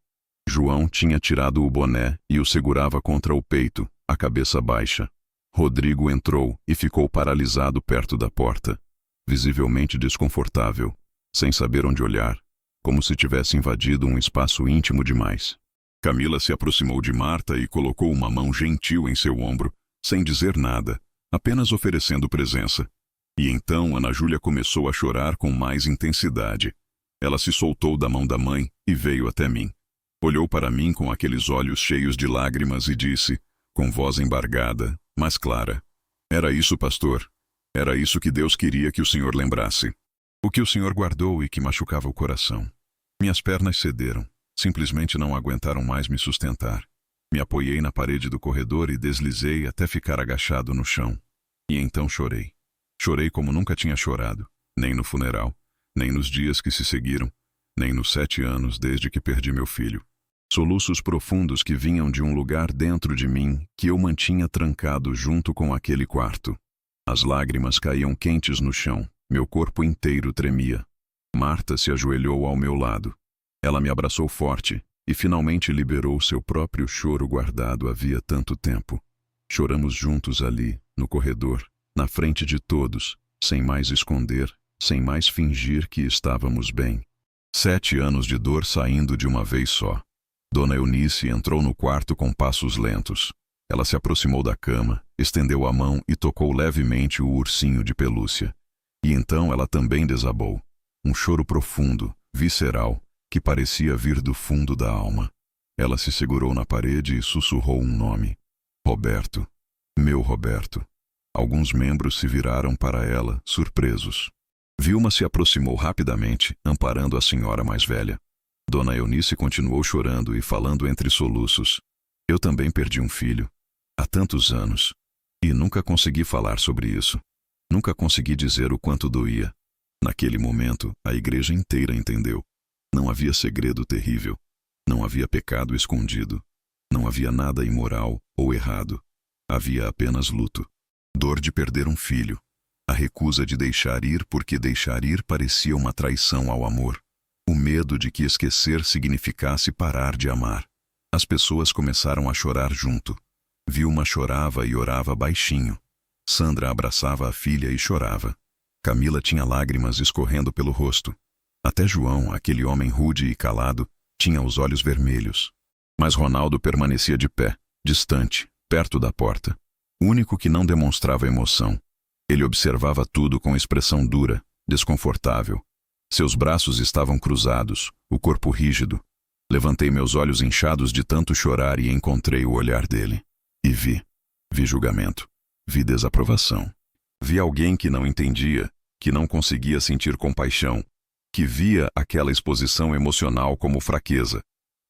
S1: João tinha tirado o boné e o segurava contra o peito, a cabeça baixa. Rodrigo entrou e ficou paralisado perto da porta, visivelmente desconfortável, sem saber onde olhar, como se tivesse invadido um espaço íntimo demais. Camila se aproximou de Marta e colocou uma mão gentil em seu ombro, sem dizer nada, apenas oferecendo presença. E então Ana Júlia começou a chorar com mais intensidade. Ela se soltou da mão da mãe e veio até mim. Olhou para mim com aqueles olhos cheios de lágrimas e disse, com voz embargada, mas clara: Era isso, pastor. Era isso que Deus queria que o senhor lembrasse. O que o senhor guardou e que machucava o coração. Minhas pernas cederam. Simplesmente não aguentaram mais me sustentar. Me apoiei na parede do corredor e deslizei até ficar agachado no chão. E então chorei. Chorei como nunca tinha chorado, nem no funeral, nem nos dias que se seguiram, nem nos 7 anos desde que perdi meu filho. Soluços profundos que vinham de um lugar dentro de mim que eu mantinha trancado junto com aquele quarto. As lágrimas caíam quentes no chão, meu corpo inteiro tremia. Marta se ajoelhou ao meu lado. Ela me abraçou forte e finalmente liberou seu próprio choro guardado havia tanto tempo. Choramos juntos ali, no corredor, na frente de todos, sem mais esconder, sem mais fingir que estávamos bem. 7 anos de dor saindo de uma vez só. Dona Eunice entrou no quarto com passos lentos. Ela se aproximou da cama, estendeu a mão e tocou levemente o ursinho de pelúcia. E então ela também desabou. Um choro profundo, visceral, que parecia vir do fundo da alma. Ela se segurou na parede e sussurrou um nome. Roberto. Meu Roberto. Alguns membros se viraram para ela, surpresos. Vilma se aproximou rapidamente, amparando a senhora mais velha. Dona Eunice continuou chorando e falando entre soluços. Eu também perdi um filho. Há tantos anos. E nunca consegui falar sobre isso. Nunca consegui dizer o quanto doía. Naquele momento, a igreja inteira entendeu. Não havia segredo terrível. Não havia pecado escondido. Não havia nada imoral ou errado. Havia apenas luto. Dor de perder um filho. A recusa de deixar ir porque deixar ir parecia uma traição ao amor. O medo de que esquecer significasse parar de amar. As pessoas começaram a chorar junto. Vilma chorava e orava baixinho. Sandra abraçava a filha e chorava. Camila tinha lágrimas escorrendo pelo rosto. Até João, aquele homem rude e calado, tinha os olhos vermelhos. Mas Ronaldo permanecia de pé, distante, perto da porta. O único que não demonstrava emoção. Ele observava tudo com expressão dura, desconfortável. Seus braços estavam cruzados, o corpo rígido. Levantei meus olhos inchados de tanto chorar e encontrei o olhar dele. E vi julgamento. Vi desaprovação. Vi alguém que não entendia, que não conseguia sentir compaixão, que via aquela exposição emocional como fraqueza.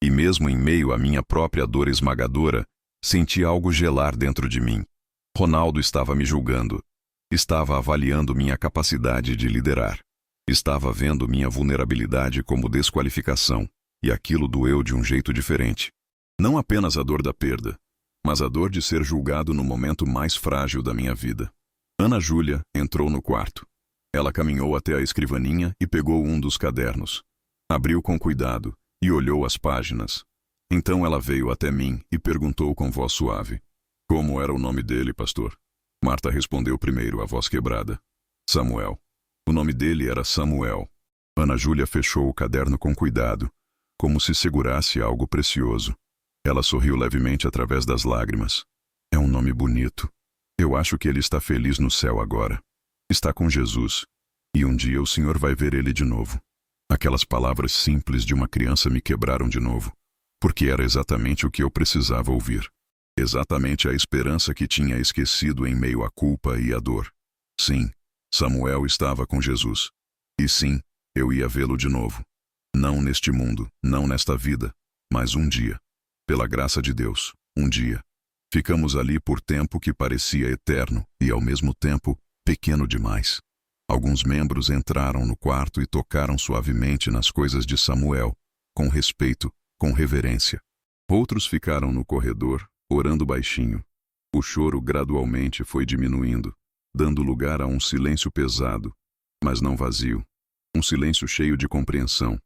S1: E mesmo em meio à minha própria dor esmagadora, senti algo gelar dentro de mim. Ronaldo estava me julgando. Estava avaliando minha capacidade de liderar. Estava vendo minha vulnerabilidade como desqualificação, e aquilo doeu de um jeito diferente. Não apenas a dor da perda, mas a dor de ser julgado no momento mais frágil da minha vida. Ana Júlia entrou no quarto. Ela caminhou até a escrivaninha e pegou um dos cadernos. Abriu com cuidado e olhou as páginas. Então ela veio até mim e perguntou com voz suave. Como era o nome dele, pastor? Marta respondeu primeiro, a voz quebrada. Samuel. O nome dele era Samuel. Ana Júlia fechou o caderno com cuidado, como se segurasse algo precioso. Ela sorriu levemente através das lágrimas. É um nome bonito. Eu acho que ele está feliz no céu agora. Está com Jesus. E um dia o Senhor vai ver ele de novo. Aquelas palavras simples de uma criança me quebraram de novo, porque era exatamente o que eu precisava ouvir. Exatamente a esperança que tinha esquecido em meio à culpa e à dor. Sim, Samuel estava com Jesus. E sim, eu ia vê-lo de novo. Não neste mundo, não nesta vida, mas um dia. Pela graça de Deus, um dia. Ficamos ali por tempo que parecia eterno e, ao mesmo tempo, pequeno demais. Alguns membros entraram no quarto e tocaram suavemente nas coisas de Samuel, com respeito, com reverência. Outros ficaram no corredor, orando baixinho. O choro gradualmente foi diminuindo, dando lugar a um silêncio pesado, mas não vazio. Um silêncio cheio de compreensão,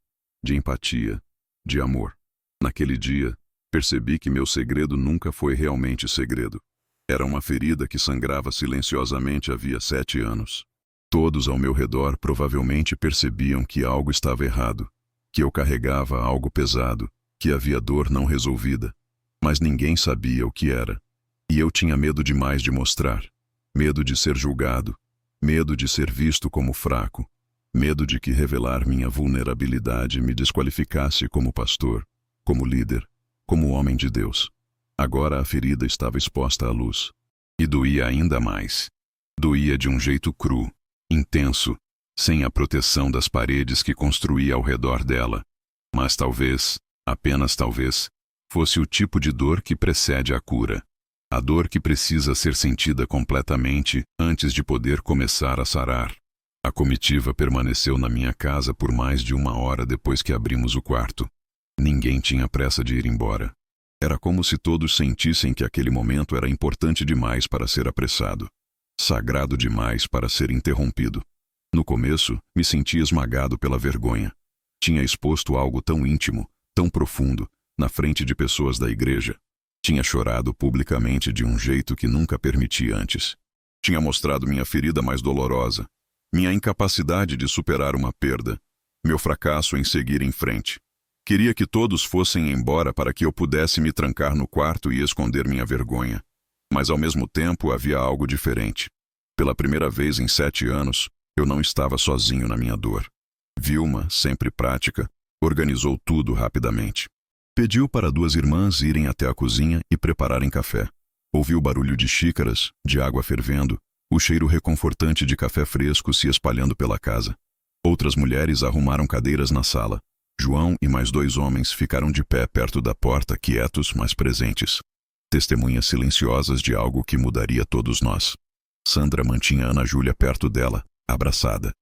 S1: de empatia, de amor. Naquele dia, percebi que meu segredo nunca foi realmente segredo. Era uma ferida que sangrava silenciosamente havia 7 anos. Todos ao meu redor provavelmente percebiam que algo estava errado, que eu carregava algo pesado, que havia dor não resolvida. Mas ninguém sabia o que era. E eu tinha medo demais de mostrar. Medo de ser julgado. Medo de ser visto como fraco. Medo de que revelar minha vulnerabilidade me desqualificasse como pastor, como líder, como homem de Deus. Agora a ferida estava exposta à luz. E doía ainda mais. Doía de um jeito cru, intenso, sem a proteção das paredes que construía ao redor dela. Mas talvez, apenas talvez, fosse o tipo de dor que precede a cura. A dor que precisa ser sentida completamente antes de poder começar a sarar. A comitiva permaneceu na minha casa por mais de 1 hora depois que abrimos o quarto. Ninguém tinha pressa de ir embora. Era como se todos sentissem que aquele momento era importante demais para ser apressado. Sagrado demais para ser interrompido. No começo, me senti esmagado pela vergonha. Tinha exposto algo tão íntimo, tão profundo, na frente de pessoas da igreja. Tinha chorado publicamente de um jeito que nunca permiti antes. Tinha mostrado minha ferida mais dolorosa, minha incapacidade de superar uma perda, meu fracasso em seguir em frente. Queria que todos fossem embora para que eu pudesse me trancar no quarto e esconder minha vergonha. Mas ao mesmo tempo havia algo diferente. Pela primeira vez em 7 anos, eu não estava sozinho na minha dor. Vilma, sempre prática, organizou tudo rapidamente. Pediu para 2 irmãs irem até a cozinha e prepararem café. Ouviu o barulho de xícaras, de água fervendo, o cheiro reconfortante de café fresco se espalhando pela casa. Outras mulheres arrumaram cadeiras na sala. João e mais 2 homens ficaram de pé perto da porta, quietos, mas presentes. Testemunhas silenciosas de algo que mudaria todos nós. Sandra mantinha Ana Júlia perto dela, abraçada.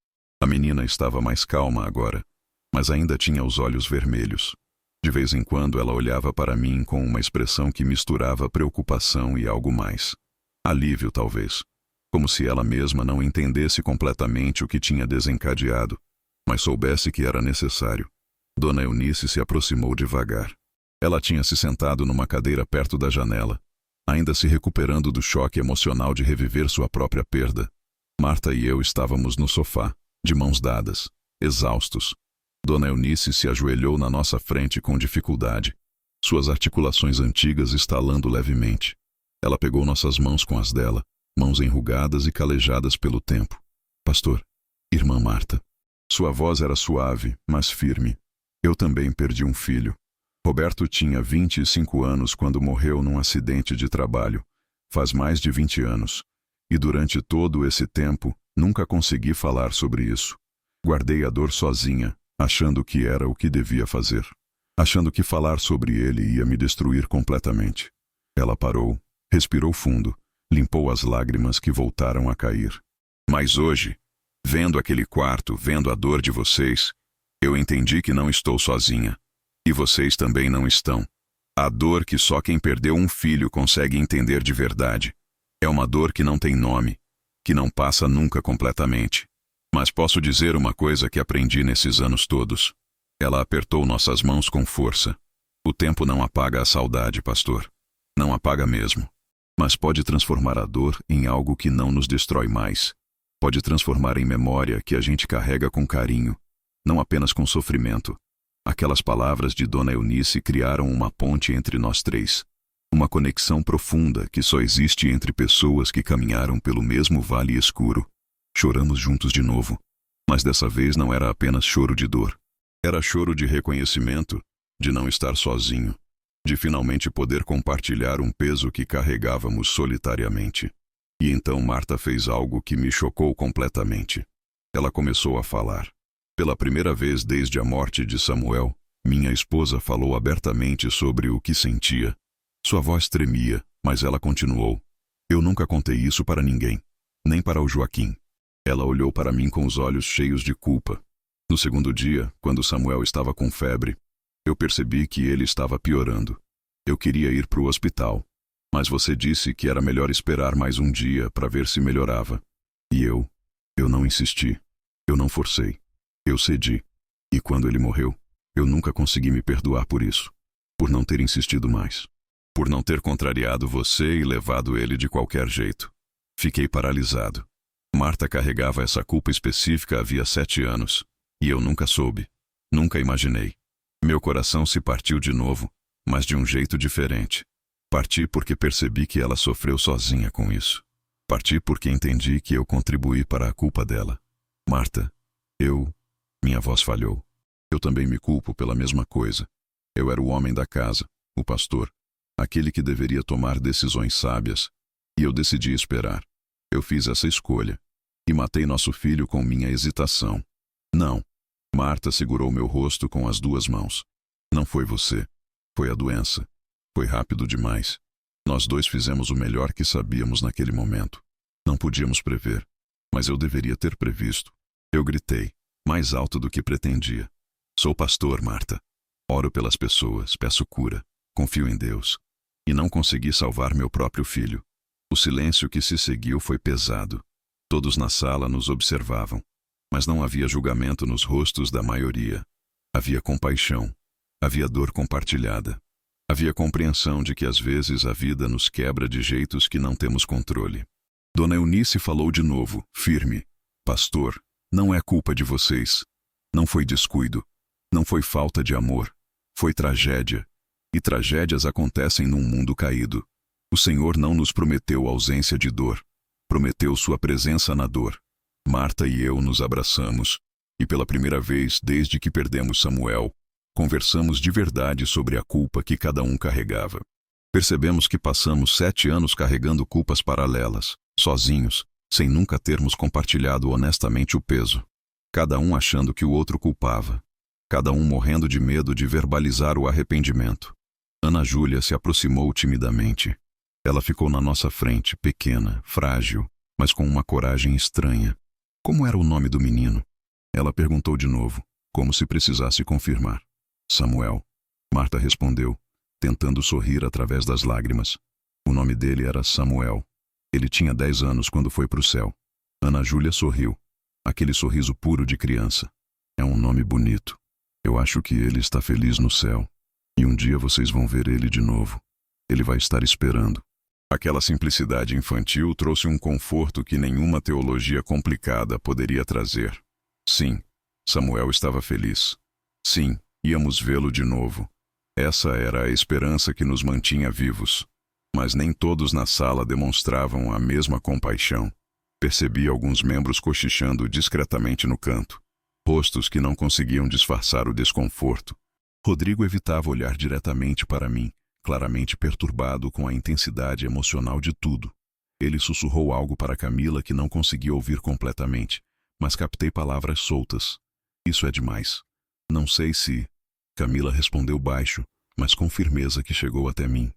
S1: A menina estava mais calma agora, mas ainda tinha os olhos vermelhos. De vez em quando ela olhava para mim com uma expressão que misturava preocupação e algo mais. Alívio, talvez. Como se ela mesma não entendesse completamente o que tinha desencadeado, mas soubesse que era necessário. Dona Eunice se aproximou devagar. Ela tinha se sentado numa cadeira perto da janela, ainda se recuperando do choque emocional de reviver sua própria perda. Marta e eu estávamos no sofá, de mãos dadas, exaustos. Dona Eunice se ajoelhou na nossa frente com dificuldade, suas articulações antigas estalando levemente. Ela pegou nossas mãos com as dela, mãos enrugadas e calejadas pelo tempo. Pastor, irmã Marta. Sua voz era suave, mas firme. Eu também perdi um filho. Roberto tinha 25 anos quando morreu num acidente de trabalho. Faz mais de 20 anos. E durante todo esse tempo, nunca consegui falar sobre isso. Guardei a dor sozinha, achando que era o que devia fazer. Achando que falar sobre ele ia me destruir completamente. Ela parou, respirou fundo, limpou as lágrimas que voltaram a cair. Mas hoje, vendo aquele quarto, vendo a dor de vocês, eu entendi que não estou sozinha. E vocês também não estão. A dor que só quem perdeu um filho consegue entender de verdade. É uma dor que não tem nome, que não passa nunca completamente. Mas posso dizer uma coisa que aprendi nesses anos todos. Ela apertou nossas mãos com força. O tempo não apaga a saudade, pastor. Não apaga mesmo. Mas pode transformar a dor em algo que não nos destrói mais. Pode transformar em memória que a gente carrega com carinho, não apenas com sofrimento. Aquelas palavras de Dona Eunice criaram uma ponte entre nós 3. Uma conexão profunda que só existe entre pessoas que caminharam pelo mesmo vale escuro. Choramos juntos de novo. Mas dessa vez não era apenas choro de dor. Era choro de reconhecimento, de não estar sozinho, de finalmente poder compartilhar um peso que carregávamos solitariamente. E então Marta fez algo que me chocou completamente. Ela começou a falar. Pela primeira vez desde a morte de Samuel, minha esposa falou abertamente sobre o que sentia. Sua voz tremia, mas ela continuou. Eu nunca contei isso para ninguém, nem para o Joaquim. Ela olhou para mim com os olhos cheios de culpa. No segundo dia, quando Samuel estava com febre, eu percebi que ele estava piorando. Eu queria ir para o hospital, mas você disse que era melhor esperar mais um dia para ver se melhorava. E eu não insisti. Eu não forcei. Eu cedi. E quando ele morreu, eu nunca consegui me perdoar por isso. Por não ter insistido mais. Por não ter contrariado você e levado ele de qualquer jeito. Fiquei paralisado. Marta carregava essa culpa específica havia 7 anos. E eu nunca soube. Nunca imaginei. Meu coração se partiu de novo, mas de um jeito diferente. Parti porque percebi que ela sofreu sozinha com isso. Parti porque entendi que eu contribuí para a culpa dela. Marta, minha voz falhou. Eu também me culpo pela mesma coisa. Eu era o homem da casa, o pastor, aquele que deveria tomar decisões sábias. E eu decidi esperar. Eu fiz essa escolha. E matei nosso filho com minha hesitação. Não. Marta segurou meu rosto com as 2 mãos. Não foi você. Foi a doença. Foi rápido demais. Nós 2 fizemos o melhor que sabíamos naquele momento. Não podíamos prever. Mas eu deveria ter previsto. Eu gritei, mais alto do que pretendia. Sou pastor, Marta. Oro pelas pessoas, peço cura. Confio em Deus. E não consegui salvar meu próprio filho. O silêncio que se seguiu foi pesado. Todos na sala nos observavam. Mas não havia julgamento nos rostos da maioria. Havia compaixão. Havia dor compartilhada. Havia compreensão de que às vezes a vida nos quebra de jeitos que não temos controle. Dona Eunice falou de novo, firme. Pastor, não é culpa de vocês. Não foi descuido. Não foi falta de amor. Foi tragédia. E tragédias acontecem num mundo caído. O Senhor não nos prometeu ausência de dor. Prometeu sua presença na dor. Marta e eu nos abraçamos. E pela primeira vez desde que perdemos Samuel, conversamos de verdade sobre a culpa que cada um carregava. Percebemos que passamos 7 anos carregando culpas paralelas, sozinhos, sem nunca termos compartilhado honestamente o peso. Cada um achando que o outro culpava. Cada um morrendo de medo de verbalizar o arrependimento. Ana Júlia se aproximou timidamente. Ela ficou na nossa frente, pequena, frágil, mas com uma coragem estranha. Como era o nome do menino? Ela perguntou de novo, como se precisasse confirmar. Samuel. Marta respondeu, tentando sorrir através das lágrimas. O nome dele era Samuel. Ele tinha 10 anos quando foi para o céu. Ana Júlia sorriu. Aquele sorriso puro de criança. É um nome bonito. Eu acho que ele está feliz no céu. E um dia vocês vão ver ele de novo. Ele vai estar esperando. Aquela simplicidade infantil trouxe um conforto que nenhuma teologia complicada poderia trazer. Sim, Samuel estava feliz. Sim, íamos vê-lo de novo. Essa era a esperança que nos mantinha vivos. Mas nem todos na sala demonstravam a mesma compaixão. Percebi alguns membros cochichando discretamente no canto. Rostos que não conseguiam disfarçar o desconforto. Rodrigo evitava olhar diretamente para mim, claramente perturbado com a intensidade emocional de tudo. Ele sussurrou algo para Camila que não conseguia ouvir completamente, mas captei palavras soltas. Isso é demais. Não sei se... Camila respondeu baixo, mas com firmeza que chegou até mim.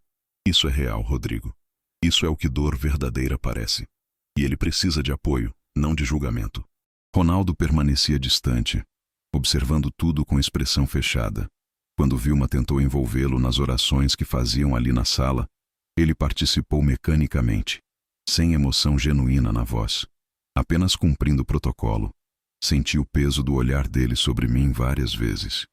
S1: Isso é real, Rodrigo. Isso é o que dor verdadeira parece. E ele precisa de apoio, não de julgamento. Ronaldo permanecia distante, observando tudo com expressão fechada. Quando Vilma tentou envolvê-lo nas orações que faziam ali na sala, ele participou mecanicamente, sem emoção genuína na voz, apenas cumprindo o protocolo. Senti o peso do olhar dele sobre mim várias vezes.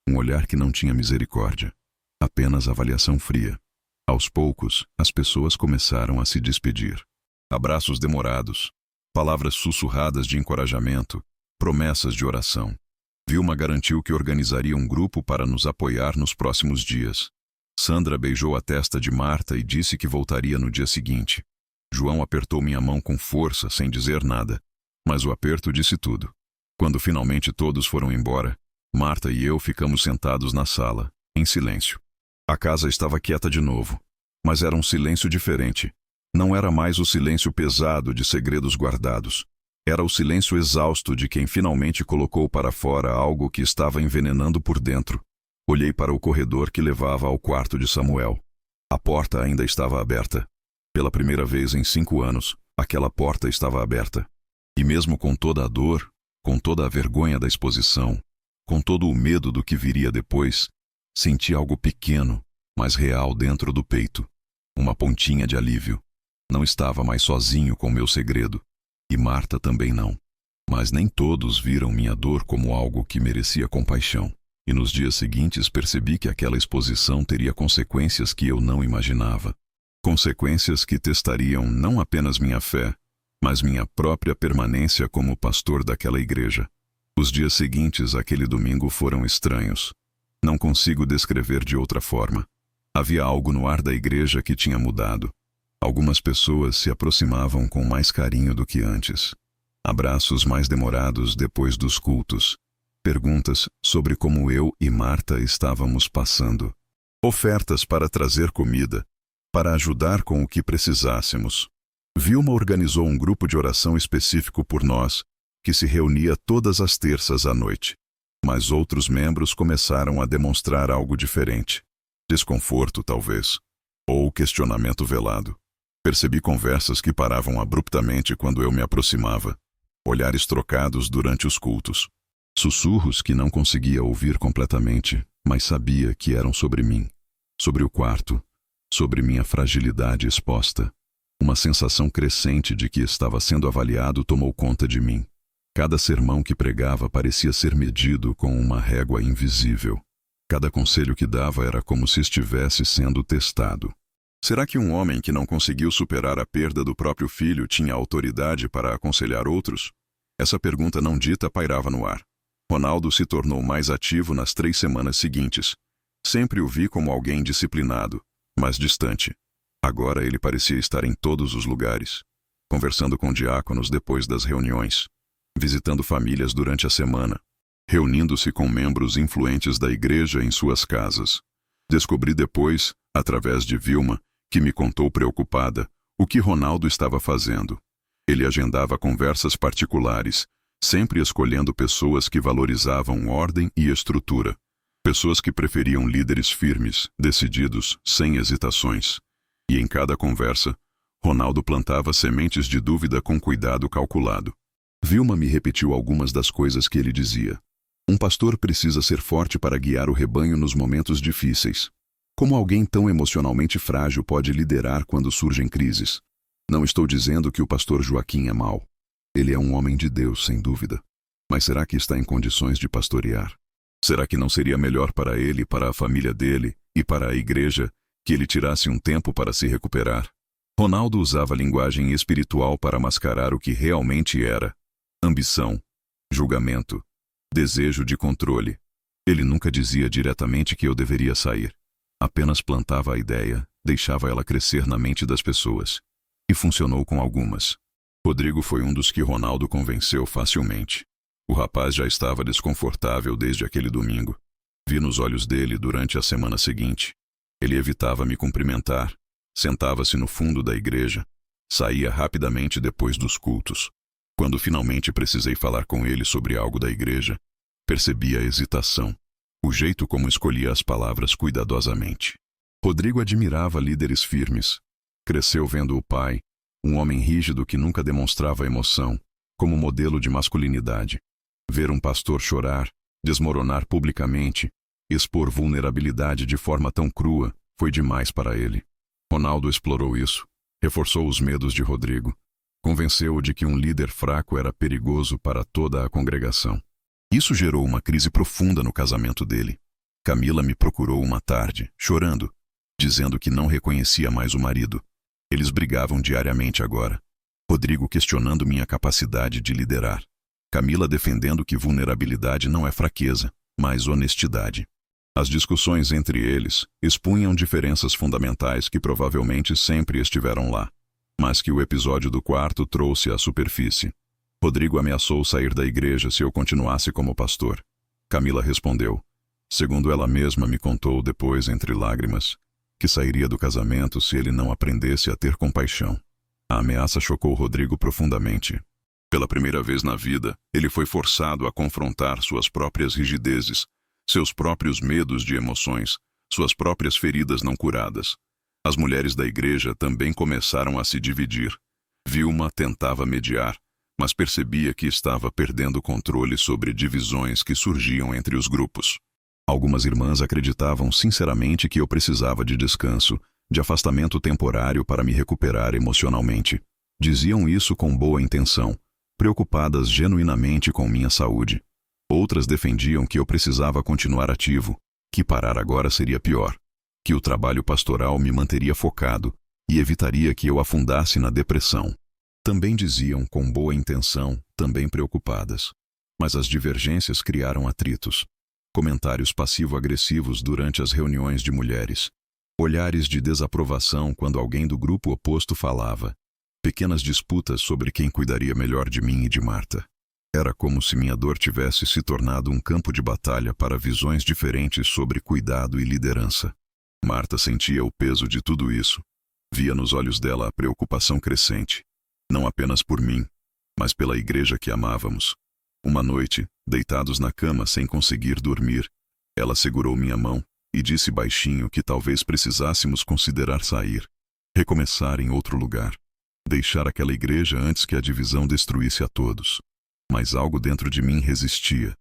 S1: Um olhar que não tinha misericórdia, apenas avaliação fria. Aos poucos, as pessoas começaram a se despedir. Abraços demorados, palavras sussurradas de encorajamento, promessas de oração. Vilma garantiu que organizaria um grupo para nos apoiar nos próximos dias. Sandra beijou a testa de Marta e disse que voltaria no dia seguinte. João apertou minha mão com força, sem dizer nada, mas o aperto disse tudo. Quando finalmente todos foram embora, Marta e eu ficamos sentados na sala, em silêncio. A casa estava quieta de novo, mas era um silêncio diferente. Não era mais o silêncio pesado de segredos guardados. Era o silêncio exausto de quem finalmente colocou para fora algo que estava envenenando por dentro. Olhei para o corredor que levava ao quarto de Samuel. A porta ainda estava aberta. Pela primeira vez em 5 anos, aquela porta estava aberta. E mesmo com toda a dor, com toda a vergonha da exposição, com todo o medo do que viria depois, senti algo pequeno, mas real dentro do peito. Uma pontinha de alívio. Não estava mais sozinho com meu segredo. E Marta também não. Mas nem todos viram minha dor como algo que merecia compaixão. E nos dias seguintes percebi que aquela exposição teria consequências que eu não imaginava. Consequências que testariam não apenas minha fé, mas minha própria permanência como pastor daquela igreja. Os dias seguintes àquele domingo foram estranhos. Não consigo descrever de outra forma. Havia algo no ar da igreja que tinha mudado. Algumas pessoas se aproximavam com mais carinho do que antes. Abraços mais demorados depois dos cultos. Perguntas sobre como eu e Marta estávamos passando. Ofertas para trazer comida, para ajudar com o que precisássemos. Vilma organizou um grupo de oração específico por nós, que se reunia todas as terças à noite. Mas outros membros começaram a demonstrar algo diferente. Desconforto, talvez. Ou questionamento velado. Percebi conversas que paravam abruptamente quando eu me aproximava. Olhares trocados durante os cultos. Sussurros que não conseguia ouvir completamente, mas sabia que eram sobre mim. Sobre o quarto. Sobre minha fragilidade exposta. Uma sensação crescente de que estava sendo avaliado tomou conta de mim. Cada sermão que pregava parecia ser medido com uma régua invisível. Cada conselho que dava era como se estivesse sendo testado. Será que um homem que não conseguiu superar a perda do próprio filho tinha autoridade para aconselhar outros? Essa pergunta não dita pairava no ar. Ronaldo se tornou mais ativo nas 3 semanas seguintes. Sempre o vi como alguém disciplinado, mas distante. Agora ele parecia estar em todos os lugares, conversando com diáconos depois das reuniões, visitando famílias durante a semana, reunindo-se com membros influentes da igreja em suas casas. Descobri depois, através de Vilma, que me contou preocupada, o que Ronaldo estava fazendo. Ele agendava conversas particulares, sempre escolhendo pessoas que valorizavam ordem e estrutura. Pessoas que preferiam líderes firmes, decididos, sem hesitações. E em cada conversa, Ronaldo plantava sementes de dúvida com cuidado calculado. Vilma me repetiu algumas das coisas que ele dizia. Um pastor precisa ser forte para guiar o rebanho nos momentos difíceis. Como alguém tão emocionalmente frágil pode liderar quando surgem crises? Não estou dizendo que o pastor Joaquim é mau. Ele é um homem de Deus, sem dúvida. Mas será que está em condições de pastorear? Será que não seria melhor para ele, para a família dele e para a igreja que ele tirasse um tempo para se recuperar? Ronaldo usava linguagem espiritual para mascarar o que realmente era: ambição, julgamento, desejo de controle. Ele nunca dizia diretamente que eu deveria sair. Apenas plantava a ideia, deixava ela crescer na mente das pessoas. E funcionou com algumas. Rodrigo foi um dos que Ronaldo convenceu facilmente. O rapaz já estava desconfortável desde aquele domingo. Vi nos olhos dele durante a semana seguinte. Ele evitava me cumprimentar, sentava-se no fundo da igreja, saía rapidamente depois dos cultos. Quando finalmente precisei falar com ele sobre algo da igreja, percebi a hesitação, o jeito como escolhia as palavras cuidadosamente. Rodrigo admirava líderes firmes. Cresceu vendo o pai, um homem rígido que nunca demonstrava emoção, como modelo de masculinidade. Ver um pastor chorar, desmoronar publicamente, expor vulnerabilidade de forma tão crua, foi demais para ele. Ronaldo explorou isso, reforçou os medos de Rodrigo, convenceu-o de que um líder fraco era perigoso para toda a congregação. Isso gerou uma crise profunda no casamento dele. Camila me procurou uma tarde, chorando, dizendo que não reconhecia mais o marido. Eles brigavam diariamente agora. Rodrigo questionando minha capacidade de liderar. Camila defendendo que vulnerabilidade não é fraqueza, mas honestidade. As discussões entre eles expunham diferenças fundamentais que provavelmente sempre estiveram lá, mas que o episódio do quarto trouxe à superfície. Rodrigo ameaçou sair da igreja se eu continuasse como pastor. Camila respondeu, segundo ela mesma me contou depois entre lágrimas, que sairia do casamento se ele não aprendesse a ter compaixão. A ameaça chocou Rodrigo profundamente. Pela primeira vez na vida, ele foi forçado a confrontar suas próprias rigidezes, seus próprios medos de emoções, suas próprias feridas não curadas. As mulheres da igreja também começaram a se dividir. Vilma tentava mediar, mas percebia que estava perdendo o controle sobre divisões que surgiam entre os grupos. Algumas irmãs acreditavam sinceramente que eu precisava de descanso, de afastamento temporário para me recuperar emocionalmente. Diziam isso com boa intenção, preocupadas genuinamente com minha saúde. Outras defendiam que eu precisava continuar ativo, que parar agora seria pior, que o trabalho pastoral me manteria focado e evitaria que eu afundasse na depressão. Também diziam com boa intenção, também preocupadas. Mas as divergências criaram atritos. Comentários passivo-agressivos durante as reuniões de mulheres. Olhares de desaprovação quando alguém do grupo oposto falava. Pequenas disputas sobre quem cuidaria melhor de mim e de Marta. Era como se minha dor tivesse se tornado um campo de batalha para visões diferentes sobre cuidado e liderança. Marta sentia o peso de tudo isso. Via nos olhos dela a preocupação crescente. Não apenas por mim, mas pela igreja que amávamos. Uma noite, deitados na cama sem conseguir dormir, ela segurou minha mão e disse baixinho que talvez precisássemos considerar sair, recomeçar em outro lugar, deixar aquela igreja antes que a divisão destruísse a todos. Mas algo dentro de mim resistia.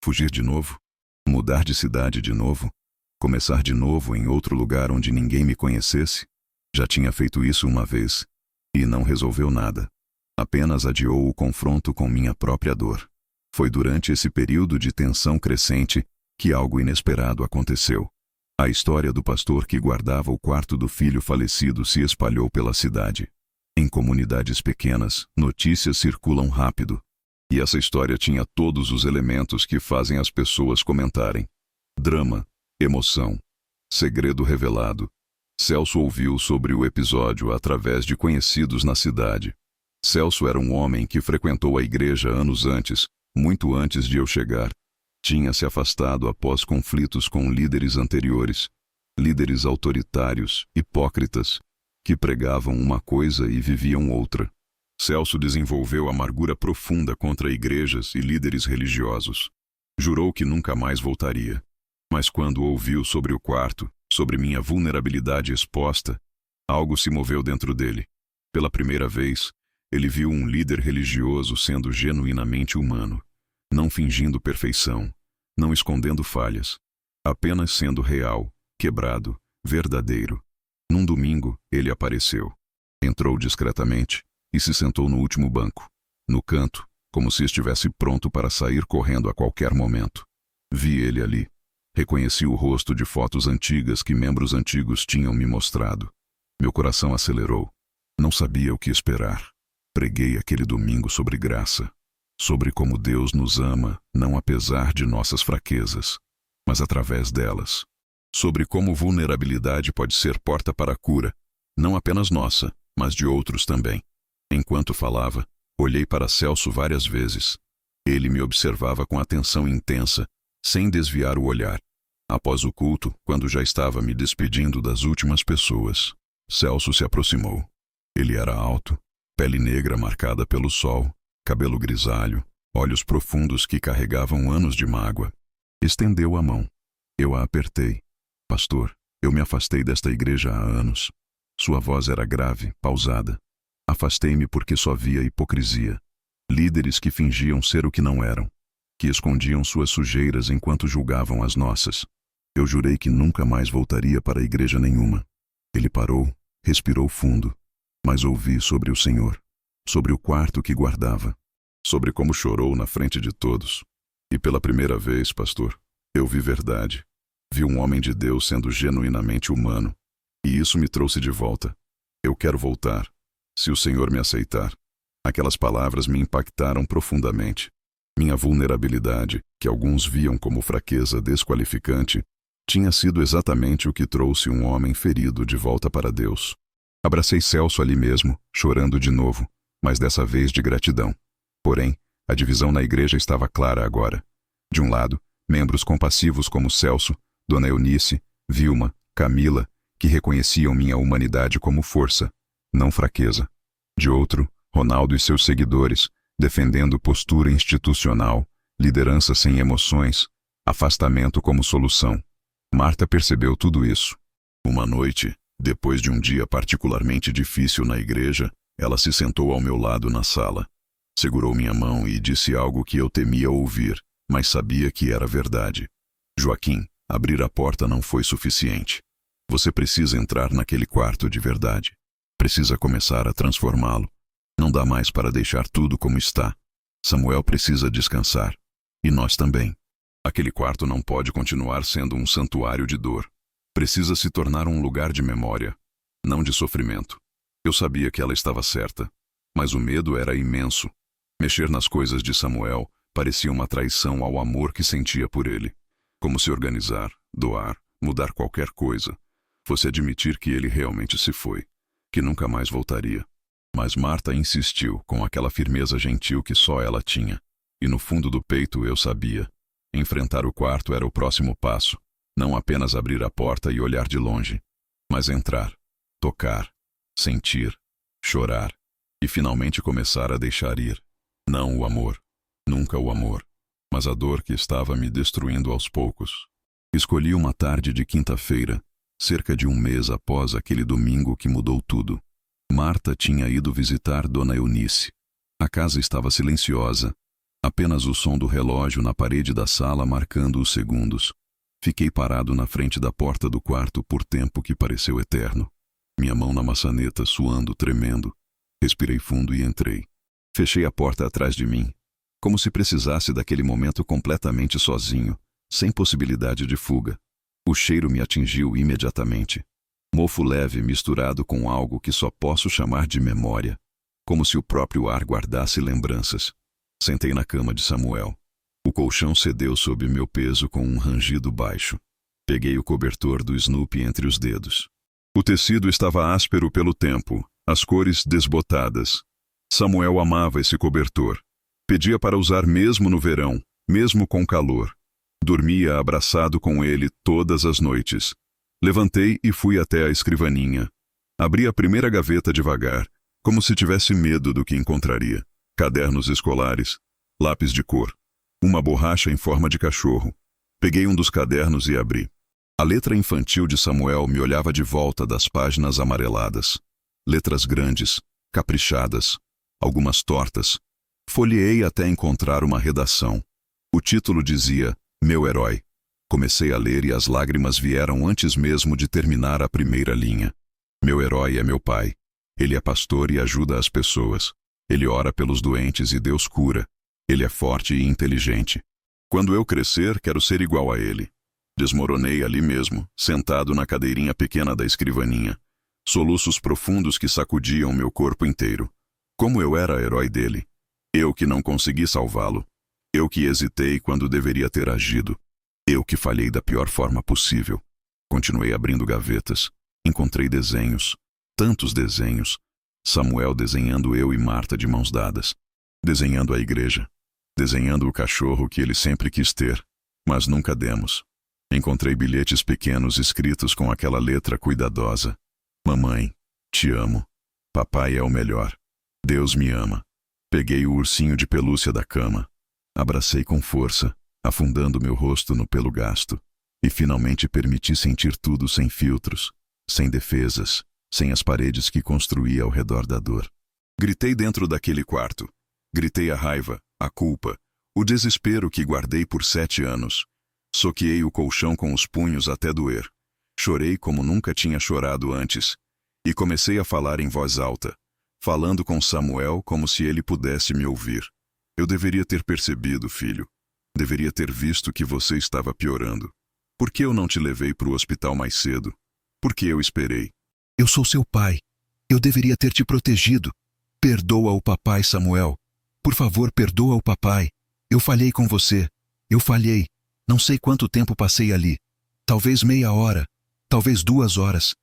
S1: Fugir de novo? Mudar de cidade de novo? Começar de novo em outro lugar onde ninguém me conhecesse? Já tinha feito isso uma vez, e não resolveu nada. Apenas adiou o confronto com minha própria dor. Foi durante esse período de tensão crescente que algo inesperado aconteceu. A história do pastor que guardava o quarto do filho falecido se espalhou pela cidade. Em comunidades pequenas, notícias circulam rápido. E essa história tinha todos os elementos que fazem as pessoas comentarem. Drama, emoção, segredo revelado. Celso ouviu sobre o episódio através de conhecidos na cidade. Celso era um homem que frequentou a igreja anos antes, muito antes de eu chegar. Tinha se afastado após conflitos com líderes anteriores, líderes autoritários, hipócritas, que pregavam uma coisa e viviam outra. Celso desenvolveu amargura profunda contra igrejas e líderes religiosos. Jurou que nunca mais voltaria. Mas quando ouviu sobre o quarto, sobre minha vulnerabilidade exposta, algo se moveu dentro dele. Pela primeira vez, ele viu um líder religioso sendo genuinamente humano, não fingindo perfeição, não escondendo falhas, apenas sendo real, quebrado, verdadeiro. Num domingo, ele apareceu. Entrou discretamente e se sentou no último banco, no canto, como se estivesse pronto para sair correndo a qualquer momento. Vi ele ali. Reconheci o rosto de fotos antigas que membros antigos tinham me mostrado. Meu coração acelerou. Não sabia o que esperar. Preguei aquele domingo sobre graça, sobre como Deus nos ama, não apesar de nossas fraquezas, mas através delas. Sobre como vulnerabilidade pode ser porta para a cura, não apenas nossa, mas de outros também. Enquanto falava, olhei para Celso várias vezes. Ele me observava com atenção intensa, sem desviar o olhar. Após o culto, quando já estava me despedindo das últimas pessoas, Celso se aproximou. Ele era alto, pele negra marcada pelo sol, cabelo grisalho, olhos profundos que carregavam anos de mágoa. Estendeu a mão. Eu a apertei. Pastor, eu me afastei desta igreja há anos. Sua voz era grave, pausada. Afastei-me porque só via hipocrisia. Líderes que fingiam ser o que não eram, que escondiam suas sujeiras enquanto julgavam as nossas. Eu jurei que nunca mais voltaria para a igreja nenhuma. Ele parou, respirou fundo, mas ouvi sobre o Senhor, sobre o quarto que guardava, sobre como chorou na frente de todos. E pela primeira vez, pastor, eu vi verdade. Vi um homem de Deus sendo genuinamente humano. E isso me trouxe de volta. Eu quero voltar, se o Senhor me aceitar. Aquelas palavras me impactaram profundamente. Minha vulnerabilidade, que alguns viam como fraqueza desqualificante, tinha sido exatamente o que trouxe um homem ferido de volta para Deus. Abracei Celso ali mesmo, chorando de novo, mas dessa vez de gratidão. Porém, a divisão na igreja estava clara agora. De um lado, membros compassivos como Celso, Dona Eunice, Vilma, Camila, que reconheciam minha humanidade como força, não fraqueza. De outro, Ronaldo e seus seguidores, defendendo postura institucional, liderança sem emoções, afastamento como solução. Marta percebeu tudo isso. Uma noite, depois de um dia particularmente difícil na igreja, ela se sentou ao meu lado na sala. Segurou minha mão e disse algo que eu temia ouvir, mas sabia que era verdade. Joaquim, abrir a porta não foi suficiente. Você precisa entrar naquele quarto de verdade. Precisa começar a transformá-lo. Não dá mais para deixar tudo como está. Samuel precisa descansar. E nós também. Aquele quarto não pode continuar sendo um santuário de dor. Precisa se tornar um lugar de memória, não de sofrimento. Eu sabia que ela estava certa, mas o medo era imenso. Mexer nas coisas de Samuel parecia uma traição ao amor que sentia por ele. Como se organizar, doar, mudar qualquer coisa fosse admitir que ele realmente se foi, que nunca mais voltaria. Mas Marta insistiu com aquela firmeza gentil que só ela tinha. E no fundo do peito eu sabia. Enfrentar o quarto era o próximo passo. Não apenas abrir a porta e olhar de longe, mas entrar, tocar, sentir, chorar e finalmente começar a deixar ir. Não o amor, nunca o amor, mas a dor que estava me destruindo aos poucos. Escolhi uma tarde de quinta-feira, cerca de um mês após aquele domingo que mudou tudo. Marta tinha ido visitar Dona Eunice. A casa estava silenciosa, apenas o som do relógio na parede da sala marcando os segundos. Fiquei parado na frente da porta do quarto por tempo que pareceu eterno. Minha mão na maçaneta, suando, tremendo. Respirei fundo e entrei. Fechei a porta atrás de mim, como se precisasse daquele momento completamente sozinho, sem possibilidade de fuga. O cheiro me atingiu imediatamente. Mofo leve misturado com algo que só posso chamar de memória, como se o próprio ar guardasse lembranças. Sentei na cama de Samuel. O colchão cedeu sob meu peso com um rangido baixo. Peguei o cobertor do Snoopy entre os dedos. O tecido estava áspero pelo tempo, as cores desbotadas. Samuel amava esse cobertor. Pedia para usar mesmo no verão, mesmo com calor. Dormia abraçado com ele todas as noites. Levantei e fui até a escrivaninha. Abri a primeira gaveta devagar, como se tivesse medo do que encontraria. Cadernos escolares, lápis de cor, uma borracha em forma de cachorro. Peguei um dos cadernos e abri. A letra infantil de Samuel me olhava de volta das páginas amareladas. Letras grandes, caprichadas, algumas tortas. Folheei até encontrar uma redação. O título dizia, Meu Herói. Comecei a ler e as lágrimas vieram antes mesmo de terminar a primeira linha. Meu herói é meu pai. Ele é pastor e ajuda as pessoas. Ele ora pelos doentes e Deus cura. Ele é forte e inteligente. Quando eu crescer, quero ser igual a ele. Desmoronei ali mesmo, sentado na cadeirinha pequena da escrivaninha. Soluços profundos que sacudiam meu corpo inteiro. Como eu era herói dele. Eu que não consegui salvá-lo. Eu que hesitei quando deveria ter agido. Eu que falhei da pior forma possível. Continuei abrindo gavetas. Encontrei desenhos. Tantos desenhos. Samuel desenhando eu e Marta de mãos dadas. Desenhando a igreja. Desenhando o cachorro que ele sempre quis ter. Mas nunca demos. Encontrei bilhetes pequenos escritos com aquela letra cuidadosa. Mamãe, te amo. Papai é o melhor. Deus me ama. Peguei o ursinho de pelúcia da cama. Abracei com força, afundando meu rosto no pelo gasto. E finalmente permiti sentir tudo sem filtros, sem defesas, sem as paredes que construí ao redor da dor. Gritei dentro daquele quarto. Gritei a raiva, a culpa, o desespero que guardei por 7 anos. Soqueei o colchão com os punhos até doer. Chorei como nunca tinha chorado antes. E comecei a falar em voz alta, falando com Samuel como se ele pudesse me ouvir. Eu deveria ter percebido, filho. Deveria ter visto que você estava piorando. Por que eu não te levei para o hospital mais cedo? Por que eu esperei?
S2: Eu sou seu pai. Eu deveria ter te protegido. Perdoa o papai, Samuel. Por favor, perdoa o papai. Eu falhei com você. Eu falhei. Não sei quanto tempo passei ali. Talvez meia hora. Talvez 2 horas.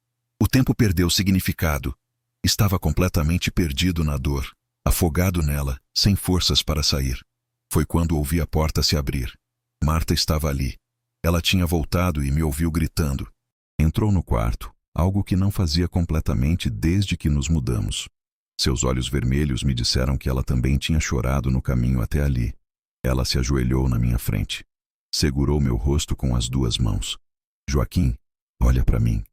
S2: O tempo perdeu significado. Estava completamente perdido na dor, afogado nela, sem forças para sair. Foi quando ouvi a porta se abrir. Marta estava ali. Ela tinha voltado e me ouviu gritando. Entrou no quarto, algo que não fazia completamente desde que nos mudamos. Seus olhos vermelhos me disseram que ela também tinha chorado no caminho até ali. Ela se ajoelhou na minha frente. Segurou meu rosto com as 2 mãos. Joaquim, olha para mim.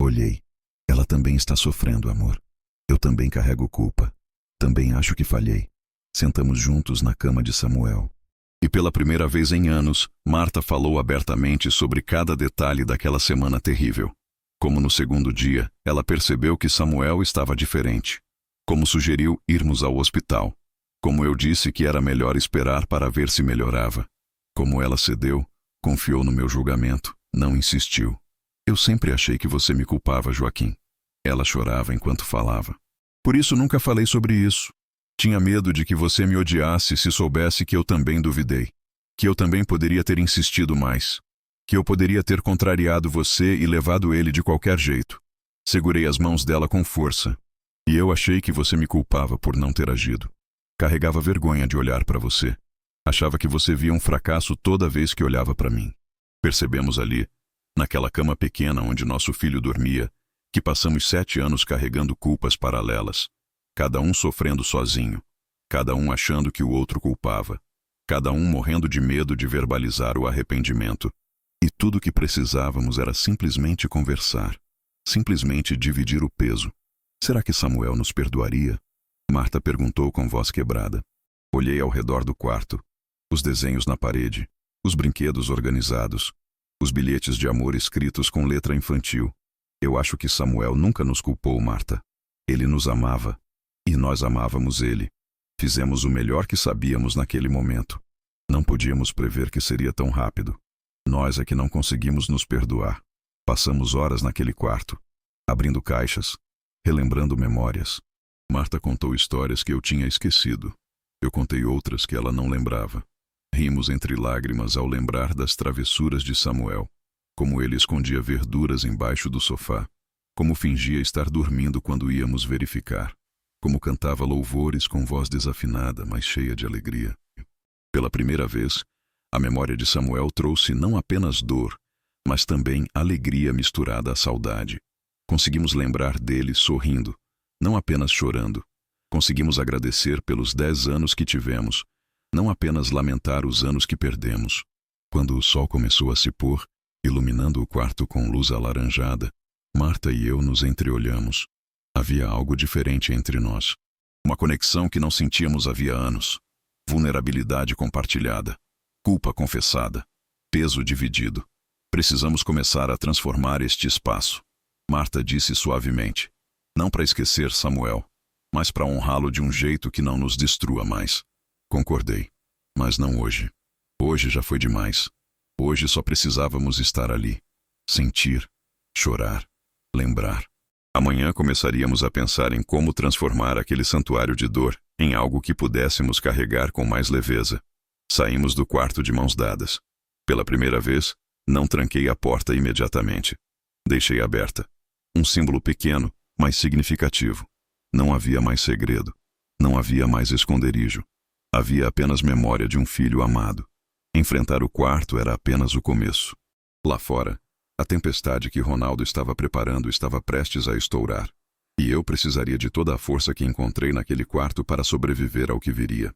S2: Olhei. Ela também está sofrendo, amor. Eu também carrego culpa. Também acho que falhei. Sentamos juntos na cama de Samuel.
S1: E pela primeira vez em anos, Marta falou abertamente sobre cada detalhe daquela semana terrível. Como no segundo dia, ela percebeu que Samuel estava diferente. Como sugeriu irmos ao hospital. Como eu disse que era melhor esperar para ver se melhorava. Como ela cedeu, confiou no meu julgamento, não insistiu. Eu sempre achei que você me culpava, Joaquim. Ela chorava enquanto falava. Por isso nunca falei sobre isso. Tinha medo de que você me odiasse se soubesse que eu também duvidei. Que eu também poderia ter insistido mais. Que eu poderia ter contrariado você e levado ele de qualquer jeito. Segurei as mãos dela com força. E eu achei que você me culpava por não ter agido. Carregava vergonha de olhar para você. Achava que você via um fracasso toda vez que olhava para mim. Percebemos ali, naquela cama pequena onde nosso filho dormia, que passamos 7 anos carregando culpas paralelas. Cada um sofrendo sozinho. Cada um achando que o outro culpava. Cada um morrendo de medo de verbalizar o arrependimento. E tudo o que precisávamos era simplesmente conversar. Simplesmente dividir o peso. Será que Samuel nos perdoaria? Marta perguntou com voz quebrada. Olhei ao redor do quarto. Os desenhos na parede. Os brinquedos organizados. Os bilhetes de amor escritos com letra infantil. Eu acho que Samuel nunca nos culpou, Marta. Ele nos amava. E nós amávamos ele. Fizemos o melhor que sabíamos naquele momento. Não podíamos prever que seria tão rápido. Nós é que não conseguimos nos perdoar. Passamos horas naquele quarto, abrindo caixas, relembrando memórias. Marta contou histórias que eu tinha esquecido. Eu contei outras que ela não lembrava. Rimos entre lágrimas ao lembrar das travessuras de Samuel, como ele escondia verduras embaixo do sofá, como fingia estar dormindo quando íamos verificar, como cantava louvores com voz desafinada, mas cheia de alegria. Pela primeira vez, a memória de Samuel trouxe não apenas dor, mas também alegria misturada à saudade. Conseguimos lembrar dele sorrindo, não apenas chorando. Conseguimos agradecer pelos 10 anos que tivemos, não apenas lamentar os anos que perdemos. Quando o sol começou a se pôr, iluminando o quarto com luz alaranjada, Marta e eu nos entreolhamos. Havia algo diferente entre nós. Uma conexão que não sentíamos havia anos. Vulnerabilidade compartilhada. Culpa confessada. Peso dividido. Precisamos começar a transformar este espaço. Marta disse suavemente. Não para esquecer Samuel, mas para honrá-lo de um jeito que não nos destrua mais. Concordei. Mas não hoje. Hoje já foi demais. Hoje só precisávamos estar ali. Sentir. Chorar. Lembrar. Amanhã começaríamos a pensar em como transformar aquele santuário de dor em algo que pudéssemos carregar com mais leveza. Saímos do quarto de mãos dadas. Pela primeira vez, não tranquei a porta imediatamente. Deixei aberta. Um símbolo pequeno, mas significativo. Não havia mais segredo. Não havia mais esconderijo. Havia apenas memória de um filho amado. Enfrentar o quarto era apenas o começo. Lá fora, a tempestade que Ronaldo estava preparando estava prestes a estourar. E eu precisaria de toda a força que encontrei naquele quarto para sobreviver ao que viria.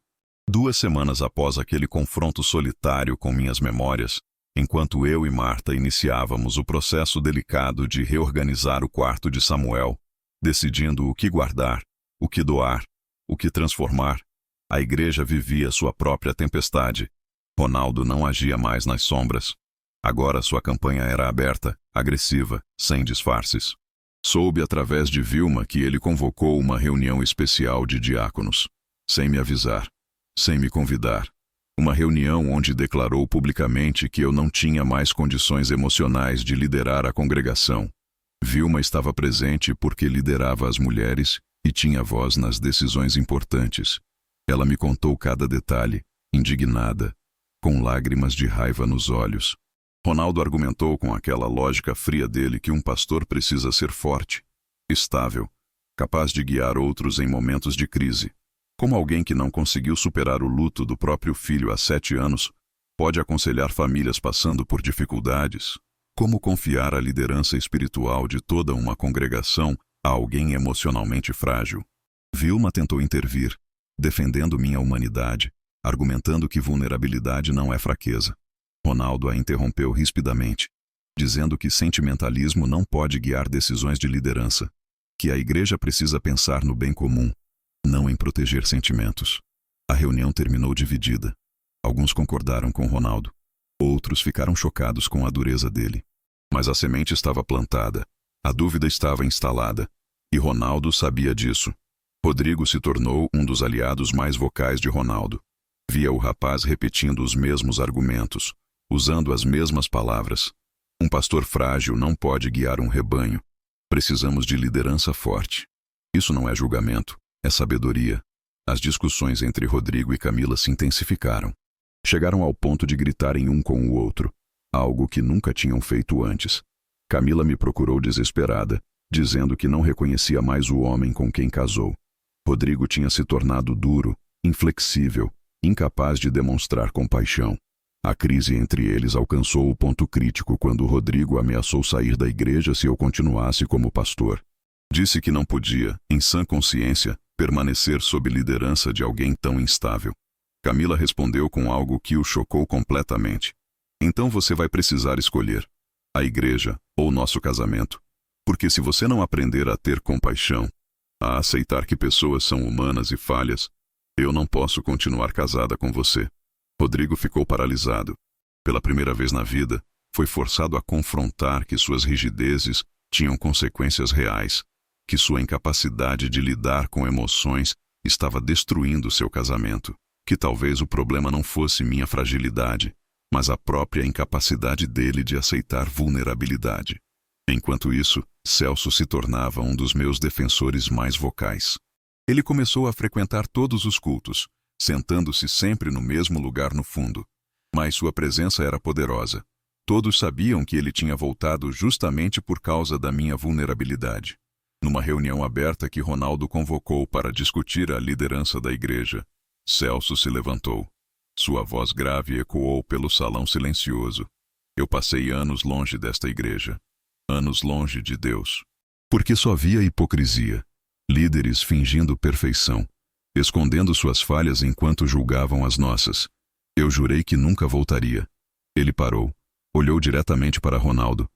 S1: 2 semanas após aquele confronto solitário com minhas memórias, enquanto eu e Marta iniciávamos o processo delicado de reorganizar o quarto de Samuel, decidindo o que guardar, o que doar, o que transformar, a igreja vivia sua própria tempestade. Ronaldo não agia mais nas sombras. Agora sua campanha era aberta, agressiva, sem disfarces. Soube através de Vilma que ele convocou uma reunião especial de diáconos, sem me avisar, sem me convidar. Uma reunião onde declarou publicamente que eu não tinha mais condições emocionais de liderar a congregação. Vilma estava presente porque liderava as mulheres e tinha voz nas decisões importantes. Ela me contou cada detalhe, indignada, com lágrimas de raiva nos olhos. Ronaldo argumentou com aquela lógica fria dele que um pastor precisa ser forte, estável, capaz de guiar outros em momentos de crise. Como alguém que não conseguiu superar o luto do próprio filho há 7 anos, pode aconselhar famílias passando por dificuldades? Como confiar a liderança espiritual de toda uma congregação a alguém emocionalmente frágil? Vilma tentou intervir, defendendo minha humanidade, argumentando que vulnerabilidade não é fraqueza. Ronaldo a interrompeu rispidamente, dizendo que sentimentalismo não pode guiar decisões de liderança, que a igreja precisa pensar no bem comum, não em proteger sentimentos. A reunião terminou dividida. Alguns concordaram com Ronaldo, outros ficaram chocados com a dureza dele. Mas a semente estava plantada, a dúvida estava instalada, e Ronaldo sabia disso. Rodrigo se tornou um dos aliados mais vocais de Ronaldo. Via o rapaz repetindo os mesmos argumentos, usando as mesmas palavras. Um pastor frágil não pode guiar um rebanho. Precisamos de liderança forte. Isso não é julgamento, é sabedoria. As discussões entre Rodrigo e Camila se intensificaram. Chegaram ao ponto de gritarem um com o outro, algo que nunca tinham feito antes. Camila me procurou desesperada, dizendo que não reconhecia mais o homem com quem casou. Rodrigo tinha se tornado duro, inflexível, incapaz de demonstrar compaixão. A crise entre eles alcançou o ponto crítico quando Rodrigo ameaçou sair da igreja se eu continuasse como pastor. Disse que não podia, em sã consciência, permanecer sob liderança de alguém tão instável. Camila respondeu com algo que o chocou completamente. Então você vai precisar escolher a igreja ou nosso casamento. Porque se você não aprender a ter compaixão, a aceitar que pessoas são humanas e falhas, eu não posso continuar casada com você. Rodrigo ficou paralisado. Pela primeira vez na vida, foi forçado a confrontar que suas rigidezes tinham consequências reais, que sua incapacidade de lidar com emoções estava destruindo seu casamento, que talvez o problema não fosse minha fragilidade, mas a própria incapacidade dele de aceitar vulnerabilidade. Enquanto isso, Celso se tornava um dos meus defensores mais vocais. Ele começou a frequentar todos os cultos, sentando-se sempre no mesmo lugar no fundo. Mas sua presença era poderosa. Todos sabiam que ele tinha voltado justamente por causa da minha vulnerabilidade. Numa reunião aberta que Ronaldo convocou para discutir a liderança da igreja, Celso se levantou. Sua voz grave ecoou pelo salão silencioso. Eu passei anos longe desta igreja. Anos longe de Deus. Porque só via hipocrisia. Líderes fingindo perfeição, escondendo suas falhas enquanto julgavam as nossas. Eu jurei que nunca voltaria. Ele parou, olhou diretamente para Ronaldo.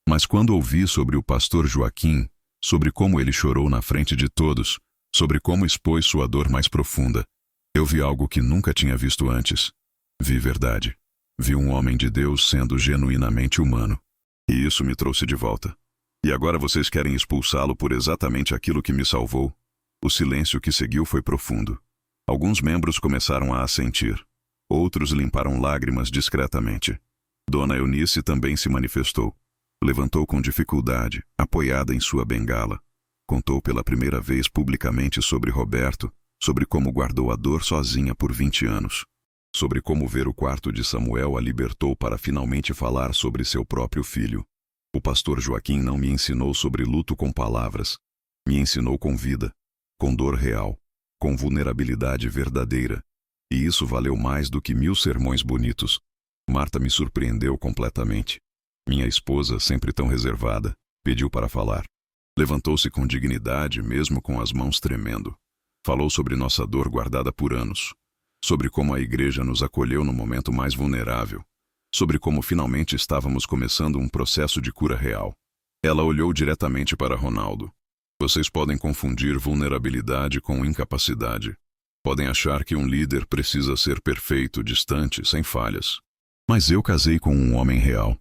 S1: Mas quando ouvi sobre o pastor Joaquim, sobre como ele chorou na frente de todos, sobre como expôs sua dor mais profunda, eu vi algo que nunca tinha visto antes. Vi verdade. Vi um homem de Deus sendo genuinamente humano. E isso me trouxe de volta. E agora vocês querem expulsá-lo por exatamente aquilo que me salvou? O silêncio que seguiu foi profundo. Alguns membros começaram a assentir. Outros limparam lágrimas discretamente. Dona Eunice também se manifestou. Levantou com dificuldade, apoiada em sua bengala. Contou pela primeira vez publicamente sobre Roberto, sobre como guardou a dor sozinha por 20 anos. Sobre como ver o quarto de Samuel a libertou para finalmente falar sobre seu próprio filho. O pastor Joaquim não me ensinou sobre luto com palavras. Me ensinou com vida, com dor real, com vulnerabilidade verdadeira. E isso valeu mais do que 1000 sermões bonitos. Marta me surpreendeu completamente. Minha esposa, sempre tão reservada, pediu para falar. Levantou-se com dignidade, mesmo com as mãos tremendo. Falou sobre nossa dor guardada por anos. Sobre como a igreja nos acolheu no momento mais vulnerável. Sobre como finalmente estávamos começando um processo de cura real. Ela olhou diretamente para Ronaldo. Vocês podem confundir vulnerabilidade com incapacidade. Podem achar que um líder precisa ser perfeito, distante, sem falhas. Mas eu casei com um homem real.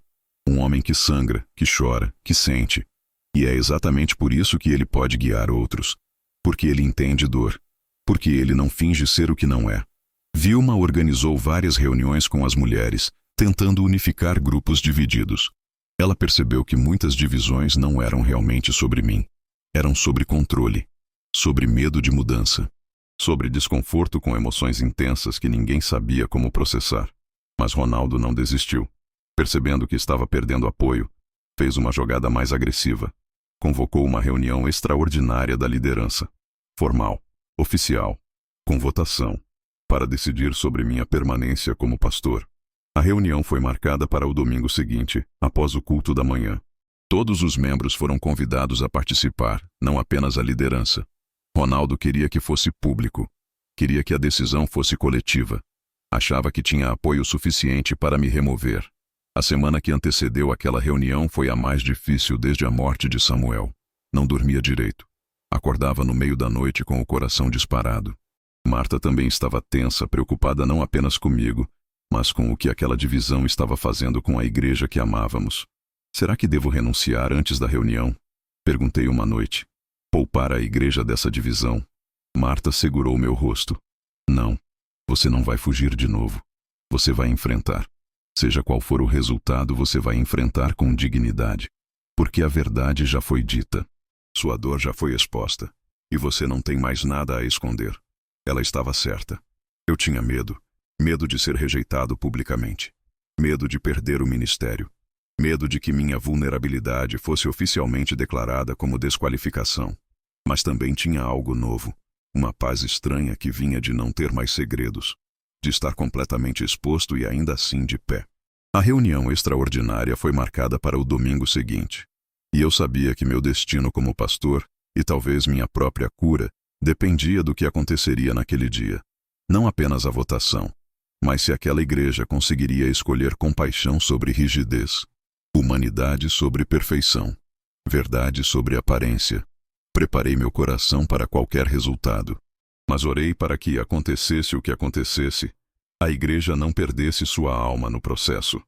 S1: Um homem que sangra, que chora, que sente. E é exatamente por isso que ele pode guiar outros. Porque ele entende dor. Porque ele não finge ser o que não é. Vilma organizou várias reuniões com as mulheres, tentando unificar grupos divididos. Ela percebeu que muitas divisões não eram realmente sobre mim. Eram sobre controle, sobre medo de mudança, sobre desconforto com emoções intensas que ninguém sabia como processar. Mas Ronaldo não desistiu. Percebendo que estava perdendo apoio, fez uma jogada mais agressiva. Convocou uma reunião extraordinária da liderança. Formal, oficial, com votação, para decidir sobre minha permanência como pastor. A reunião foi marcada para o domingo seguinte, após o culto da manhã. Todos os membros foram convidados a participar, não apenas a liderança. Ronaldo queria que fosse público. Queria que a decisão fosse coletiva. Achava que tinha apoio suficiente para me remover. A semana que antecedeu aquela reunião foi a mais difícil desde a morte de Samuel. Não dormia direito. Acordava no meio da noite com o coração disparado. Marta também estava tensa, preocupada não apenas comigo, mas com o que aquela divisão estava fazendo com a igreja que amávamos. Será que devo renunciar antes da reunião? Perguntei uma noite. Poupar a igreja dessa divisão? Marta segurou meu rosto. Não. Você não vai fugir de novo. Você vai enfrentar. Seja qual for o resultado, você vai enfrentar com dignidade. Porque a verdade já foi dita. Sua dor já foi exposta. E você não tem mais nada a esconder. Ela estava certa. Eu tinha medo. Medo de ser rejeitado publicamente. Medo de perder o ministério. Medo de que minha vulnerabilidade fosse oficialmente declarada como desqualificação. Mas também tinha algo novo. Uma paz estranha que vinha de não ter mais segredos. De estar completamente exposto e ainda assim de pé. A reunião extraordinária foi marcada para o domingo seguinte. E eu sabia que meu destino como pastor, e talvez minha própria cura, dependia do que aconteceria naquele dia. Não apenas a votação, mas se aquela igreja conseguiria escolher compaixão sobre rigidez, humanidade sobre perfeição, verdade sobre aparência. Preparei meu coração para qualquer resultado, mas orei para que acontecesse o que acontecesse, a igreja não perdesse sua alma no processo.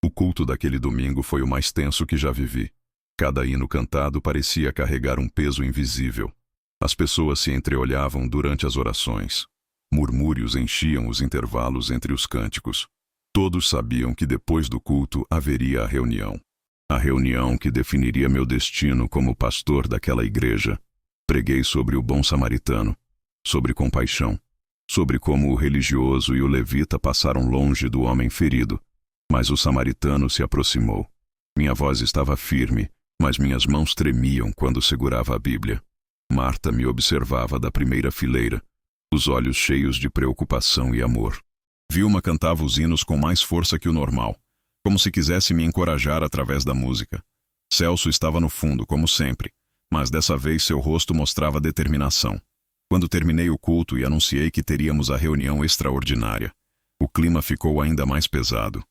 S1: O culto daquele domingo foi o mais tenso que já vivi. Cada hino cantado parecia carregar um peso invisível. As pessoas se entreolhavam durante as orações. Murmúrios enchiam os intervalos entre os cânticos. Todos sabiam que depois do culto haveria a reunião. A reunião que definiria meu destino como pastor daquela igreja. Preguei sobre o bom samaritano, sobre compaixão, sobre como o religioso e o levita passaram longe do homem ferido, mas o samaritano se aproximou. Minha voz estava firme, mas minhas mãos tremiam quando segurava a Bíblia. Marta me observava da primeira fileira, os olhos cheios de preocupação e amor. Vilma cantava os hinos com mais força que o normal, como se quisesse me encorajar através da música. Celso estava no fundo, como sempre, mas dessa vez seu rosto mostrava determinação. Quando terminei o culto e anunciei que teríamos a reunião extraordinária, o clima ficou ainda mais pesado.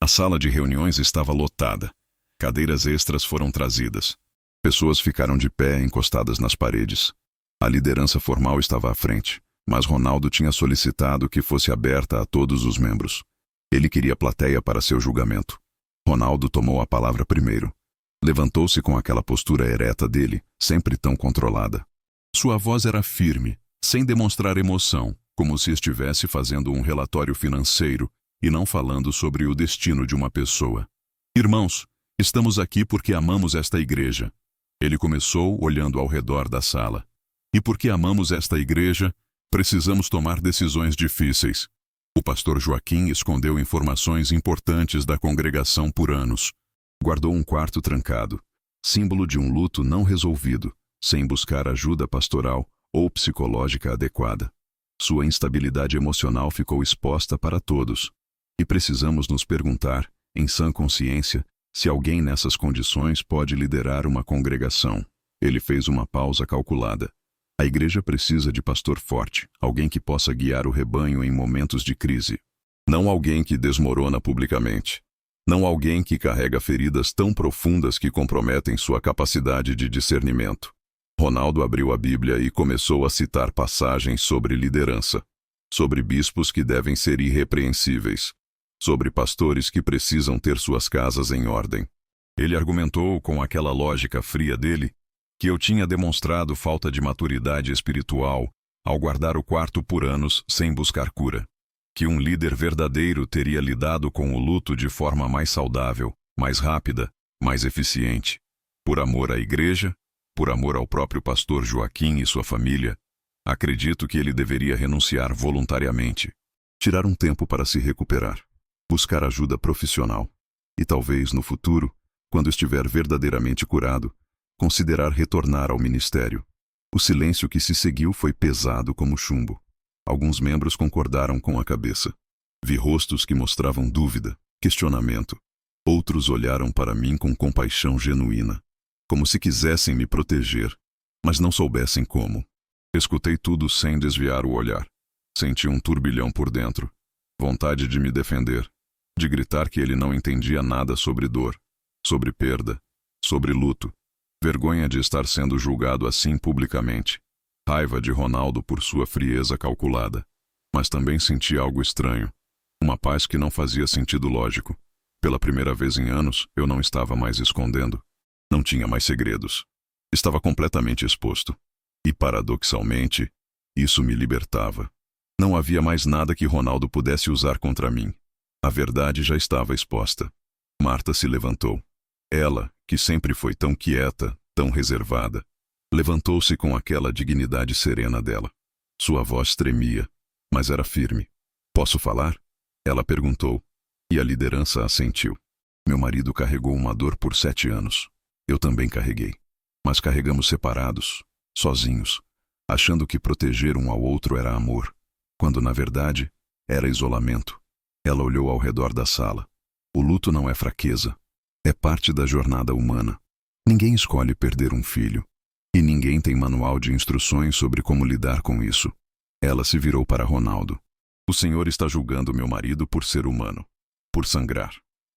S1: A sala de reuniões estava lotada. Cadeiras extras foram trazidas. Pessoas ficaram de pé, encostadas nas paredes. A liderança formal estava à frente, mas Ronaldo tinha solicitado que fosse aberta a todos os membros. Ele queria plateia para seu julgamento. Ronaldo tomou a palavra primeiro. Levantou-se com aquela postura ereta dele, sempre tão controlada. Sua voz era firme, sem demonstrar emoção, como se estivesse fazendo um relatório financeiro e não falando sobre o destino de uma pessoa. Irmãos, estamos aqui porque amamos esta igreja. Ele começou olhando ao redor da sala. E porque amamos esta igreja, precisamos tomar decisões difíceis. O pastor Joaquim escondeu informações importantes da congregação por anos. Guardou um quarto trancado, símbolo de um luto não resolvido, sem buscar ajuda pastoral ou psicológica adequada. Sua instabilidade emocional ficou exposta para todos. E precisamos nos perguntar, em sã consciência, se alguém nessas condições pode liderar uma congregação. Ele fez uma pausa calculada. A igreja precisa de pastor forte, alguém que possa guiar o rebanho em momentos de crise. Não alguém que desmorona publicamente. Não alguém que carrega feridas tão profundas que comprometem sua capacidade de discernimento. Ronaldo abriu a Bíblia e começou a citar passagens sobre liderança, sobre bispos que devem ser irrepreensíveis, sobre pastores que precisam ter suas casas em ordem. Ele argumentou com aquela lógica fria dele que eu tinha demonstrado falta de maturidade espiritual ao guardar o quarto por anos sem buscar cura. Que um líder verdadeiro teria lidado com o luto de forma mais saudável, mais rápida, mais eficiente. Por amor à igreja, por amor ao próprio pastor Joaquim e sua família, acredito que ele deveria renunciar voluntariamente, tirar um tempo para se recuperar, buscar ajuda profissional e talvez no futuro, quando estiver verdadeiramente curado, considerar retornar ao ministério. O silêncio que se seguiu foi pesado como chumbo. Alguns membros concordaram com a cabeça. Vi rostos que mostravam dúvida, questionamento. Outros olharam para mim com compaixão genuína, como se quisessem me proteger, mas não soubessem como. Escutei tudo sem desviar o olhar. Senti um turbilhão por dentro, vontade de me defender, de gritar que ele não entendia nada sobre dor, sobre perda, sobre luto, vergonha de estar sendo julgado assim publicamente, raiva de Ronaldo por sua frieza calculada. Mas também senti algo estranho, uma paz que não fazia sentido lógico. Pela primeira vez em anos, eu não estava mais escondendo. Não tinha mais segredos. Estava completamente exposto. E, paradoxalmente, isso me libertava. Não havia mais nada que Ronaldo pudesse usar contra mim. A verdade já estava exposta. Marta se levantou. Ela, que sempre foi tão quieta, tão reservada, levantou-se com aquela dignidade serena dela. Sua voz tremia, mas era firme. Posso falar? Ela perguntou, e a liderança assentiu. Meu marido carregou uma dor por 7 anos. Eu também carreguei. Mas carregamos separados, sozinhos, achando que proteger um ao outro era amor, quando na verdade era isolamento. Ela olhou ao redor da sala. O luto não é fraqueza. É parte da jornada humana. Ninguém escolhe perder um filho. E ninguém tem manual de instruções sobre como lidar com isso. Ela se virou para Ronaldo. O Senhor está julgando meu marido por ser humano, por sangrar,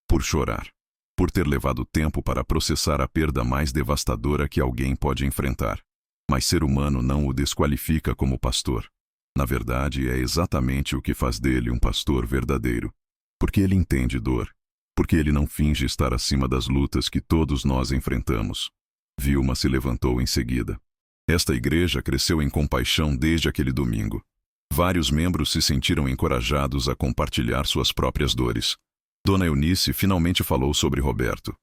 S1: por chorar, por ter levado tempo para processar a perda mais devastadora que alguém pode enfrentar. Mas ser humano não o desqualifica como pastor. Na verdade, é exatamente o que faz dele um pastor verdadeiro. Porque ele entende dor. Porque ele não finge estar acima das lutas que todos nós enfrentamos. Vilma se levantou em seguida. Esta igreja cresceu em compaixão desde aquele domingo. Vários membros se sentiram encorajados a compartilhar suas próprias dores. Dona Eunice finalmente falou sobre Roberto.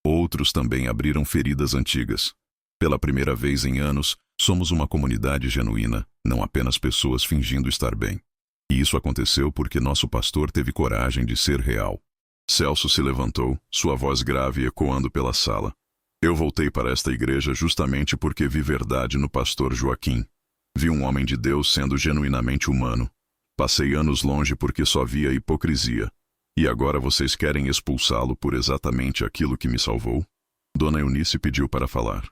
S1: Outros também abriram feridas antigas. Pela primeira vez em anos, somos uma comunidade genuína, não apenas pessoas fingindo estar bem. E isso aconteceu porque nosso pastor teve coragem de ser real. Celso se levantou, sua voz grave ecoando pela sala. Eu voltei para esta igreja justamente porque vi verdade no pastor Joaquim. Vi um homem de Deus sendo genuinamente humano. Passei anos longe porque só via hipocrisia. E agora vocês querem expulsá-lo por exatamente aquilo que me salvou? Dona Eunice pediu para falar.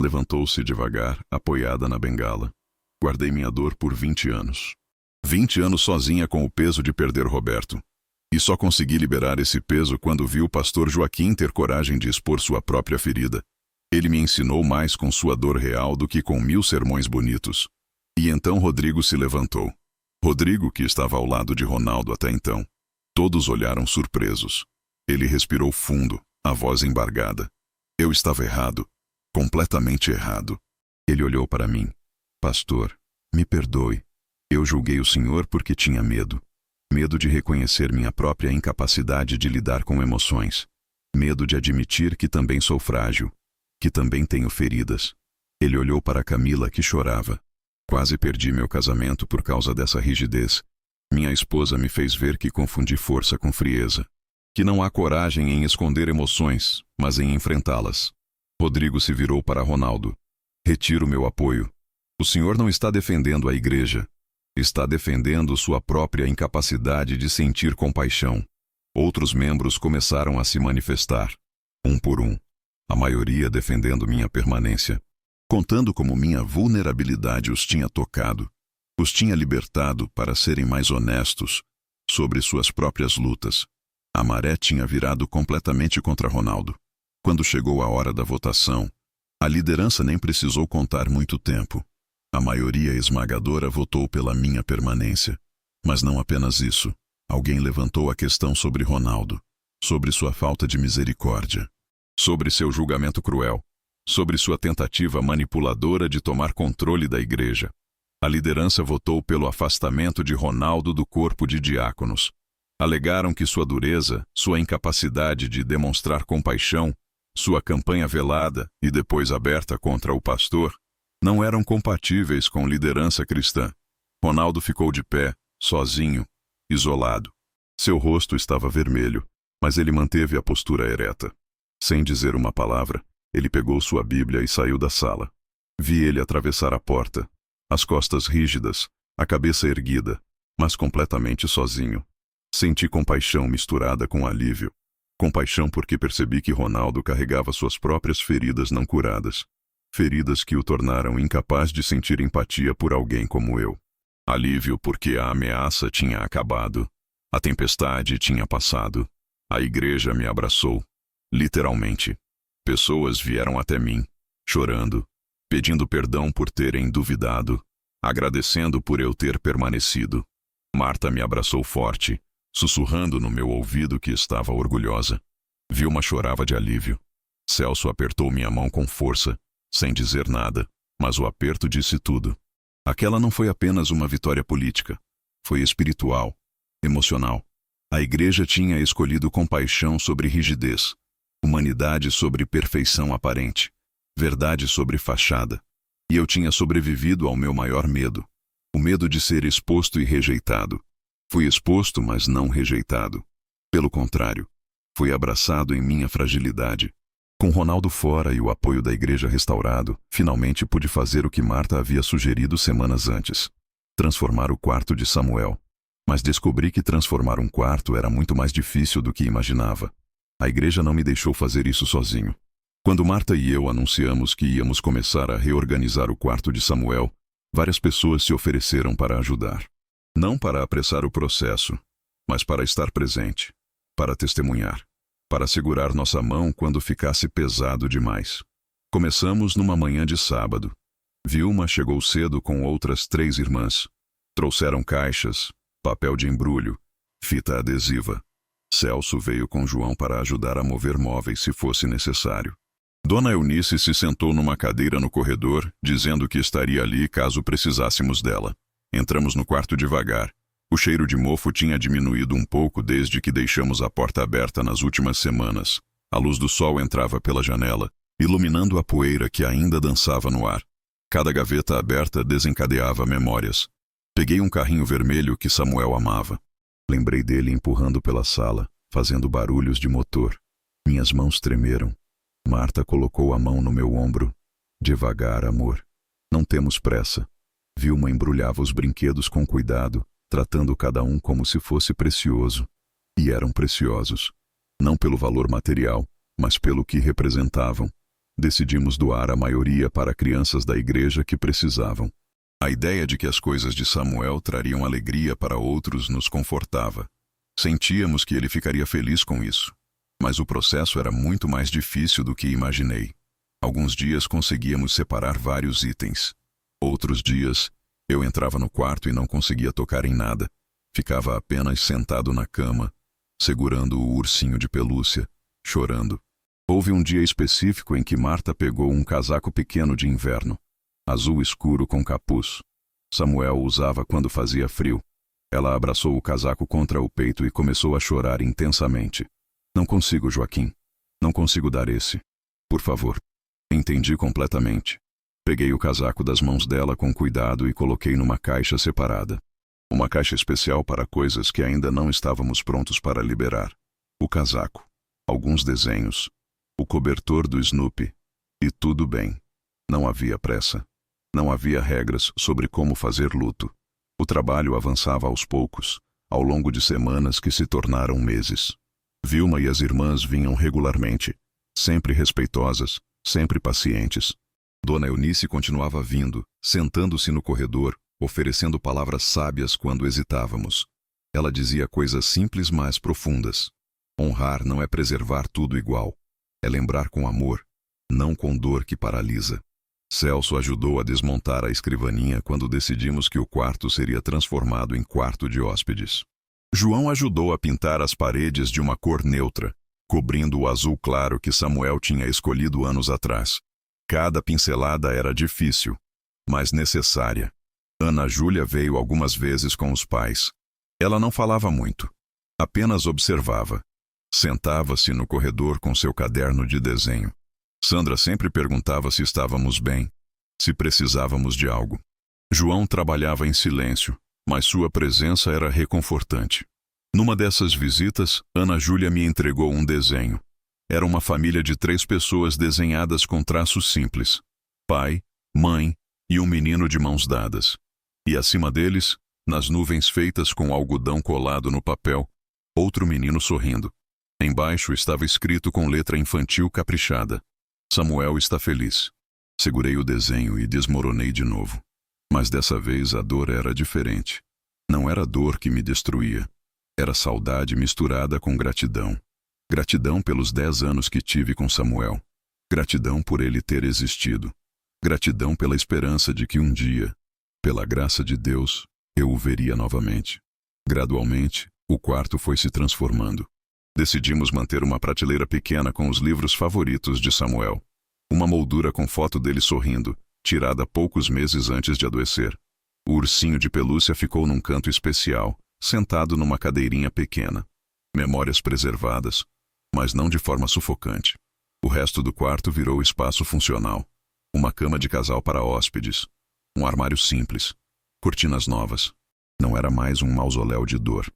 S1: Levantou-se devagar, apoiada na bengala. Guardei minha dor por 20 anos. 20 anos sozinha com o peso de perder Roberto. E só consegui liberar esse peso quando vi o pastor Joaquim ter coragem de expor sua própria ferida. Ele me ensinou mais com sua dor real do que com 1000 sermões bonitos. E então Rodrigo se levantou. Rodrigo, que estava ao lado de Ronaldo até então. Todos olharam surpresos. Ele respirou fundo, a voz embargada. Eu estava errado. Completamente errado. Ele olhou para mim. Pastor, me perdoe. Eu julguei o senhor porque tinha medo. Medo de reconhecer minha própria incapacidade de lidar com emoções. Medo de admitir que também sou frágil. Que também tenho feridas. Ele olhou para Camila, que chorava. Quase perdi meu casamento por causa dessa rigidez. Minha esposa me fez ver que confundi força com frieza. Que não há coragem em esconder emoções, mas em enfrentá-las. Rodrigo se virou para Ronaldo. Retiro meu apoio. O senhor não está defendendo a igreja. Está defendendo sua própria incapacidade de sentir compaixão. Outros membros começaram a se manifestar. Um por um. A maioria defendendo minha permanência. Contando como minha vulnerabilidade os tinha tocado. Os tinha libertado para serem mais honestos sobre suas próprias lutas. A maré tinha virado completamente contra Ronaldo. Quando chegou a hora da votação, a liderança nem precisou contar muito tempo. A maioria esmagadora votou pela minha permanência. Mas não apenas isso. Alguém levantou a questão sobre Ronaldo, sobre sua falta de misericórdia, sobre seu julgamento cruel, sobre sua tentativa manipuladora de tomar controle da igreja. A liderança votou pelo afastamento de Ronaldo do corpo de diáconos. Alegaram que sua dureza, sua incapacidade de demonstrar compaixão, sua campanha velada e depois aberta contra o pastor, não eram compatíveis com liderança cristã. Ronaldo ficou de pé, sozinho, isolado. Seu rosto estava vermelho, mas ele manteve a postura ereta. Sem dizer uma palavra, ele pegou sua Bíblia e saiu da sala. Vi ele atravessar a porta, as costas rígidas, a cabeça erguida, mas completamente sozinho. Senti compaixão misturada com alívio. Compaixão porque percebi que Ronaldo carregava suas próprias feridas não curadas. Feridas que o tornaram incapaz de sentir empatia por alguém como eu. Alívio porque a ameaça tinha acabado. A tempestade tinha passado. A igreja me abraçou. Literalmente. Pessoas vieram até mim, chorando, pedindo perdão por terem duvidado, agradecendo por eu ter permanecido. Marta me abraçou forte, sussurrando no meu ouvido que estava orgulhosa. Vilma chorava de alívio. Celso apertou minha mão com força, sem dizer nada, mas o aperto disse tudo. Aquela não foi apenas uma vitória política. Foi espiritual, emocional. A igreja tinha escolhido compaixão sobre rigidez, humanidade sobre perfeição aparente, verdade sobre fachada. E eu tinha sobrevivido ao meu maior medo, o medo de ser exposto e rejeitado. Fui exposto, mas não rejeitado. Pelo contrário, fui abraçado em minha fragilidade. Com Ronaldo fora e o apoio da igreja restaurado, finalmente pude fazer o que Marta havia sugerido semanas antes. Transformar o quarto de Samuel. Mas descobri que transformar um quarto era muito mais difícil do que imaginava. A igreja não me deixou fazer isso sozinho. Quando Marta e eu anunciamos que íamos começar a reorganizar o quarto de Samuel, várias pessoas se ofereceram para ajudar. Não para apressar o processo, mas para estar presente, para testemunhar, para segurar nossa mão quando ficasse pesado demais. Começamos numa manhã de sábado. Vilma chegou cedo com outras 3 irmãs. Trouxeram caixas, papel de embrulho, fita adesiva. Celso veio com João para ajudar a mover móveis se fosse necessário. Dona Eunice se sentou numa cadeira no corredor, dizendo que estaria ali caso precisássemos dela. Entramos no quarto devagar. O cheiro de mofo tinha diminuído um pouco desde que deixamos a porta aberta nas últimas semanas. A luz do sol entrava pela janela, iluminando a poeira que ainda dançava no ar. Cada gaveta aberta desencadeava memórias. Peguei um carrinho vermelho que Samuel amava. Lembrei dele empurrando pela sala, fazendo barulhos de motor. Minhas mãos tremeram. Marta colocou a mão no meu ombro. Devagar, amor. Não temos pressa. Vilma embrulhava os brinquedos com cuidado, tratando cada um como se fosse precioso. E eram preciosos. Não pelo valor material, mas pelo que representavam. Decidimos doar a maioria para crianças da igreja que precisavam. A ideia de que as coisas de Samuel trariam alegria para outros nos confortava. Sentíamos que ele ficaria feliz com isso. Mas o processo era muito mais difícil do que imaginei. Alguns dias conseguíamos separar vários itens. Outros dias, eu entrava no quarto e não conseguia tocar em nada. Ficava apenas sentado na cama, segurando o ursinho de pelúcia, chorando. Houve um dia específico em que Marta pegou um casaco pequeno de inverno, azul escuro com capuz. Samuel o usava quando fazia frio. Ela abraçou o casaco contra o peito e começou a chorar intensamente. Não consigo, Joaquim. Não consigo dar esse. Por favor. Entendi completamente. Peguei o casaco das mãos dela com cuidado e coloquei numa caixa separada. Uma caixa especial para coisas que ainda não estávamos prontos para liberar. O casaco, alguns desenhos, o cobertor do Snoopy. E tudo bem. Não havia pressa. Não havia regras sobre como fazer luto. O trabalho avançava aos poucos, ao longo de semanas que se tornaram meses. Vilma e as irmãs vinham regularmente, sempre respeitosas, sempre pacientes. Dona Eunice continuava vindo, sentando-se no corredor, oferecendo palavras sábias quando hesitávamos. Ela dizia coisas simples, mas profundas. Honrar não é preservar tudo igual. É lembrar com amor, não com dor que paralisa. Celso ajudou a desmontar a escrivaninha quando decidimos que o quarto seria transformado em quarto de hóspedes. João ajudou a pintar as paredes de uma cor neutra, cobrindo o azul claro que Samuel tinha escolhido anos atrás. Cada pincelada era difícil, mas necessária. Ana Júlia veio algumas vezes com os pais. Ela não falava muito, apenas observava. Sentava-se no corredor com seu caderno de desenho. Sandra sempre perguntava se estávamos bem, se precisávamos de algo. João trabalhava em silêncio, mas sua presença era reconfortante. Numa dessas visitas, Ana Júlia me entregou um desenho. Era uma família de 3 pessoas desenhadas com traços simples. Pai, mãe e um menino de mãos dadas. E acima deles, nas nuvens feitas com algodão colado no papel, outro menino sorrindo. Embaixo estava escrito com letra infantil caprichada: Samuel está feliz. Segurei o desenho e desmoronei de novo. Mas dessa vez a dor era diferente. Não era dor que me destruía. Era saudade misturada com gratidão. Gratidão pelos 10 anos que tive com Samuel. Gratidão por ele ter existido. Gratidão pela esperança de que um dia, pela graça de Deus, eu o veria novamente. Gradualmente, o quarto foi se transformando. Decidimos manter uma prateleira pequena com os livros favoritos de Samuel. Uma moldura com foto dele sorrindo, tirada poucos meses antes de adoecer. O ursinho de pelúcia ficou num canto especial, sentado numa cadeirinha pequena. Memórias preservadas, mas não de forma sufocante. O resto do quarto virou espaço funcional. Uma cama de casal para hóspedes. Um armário simples. Cortinas novas. Não era mais um mausoléu de dor.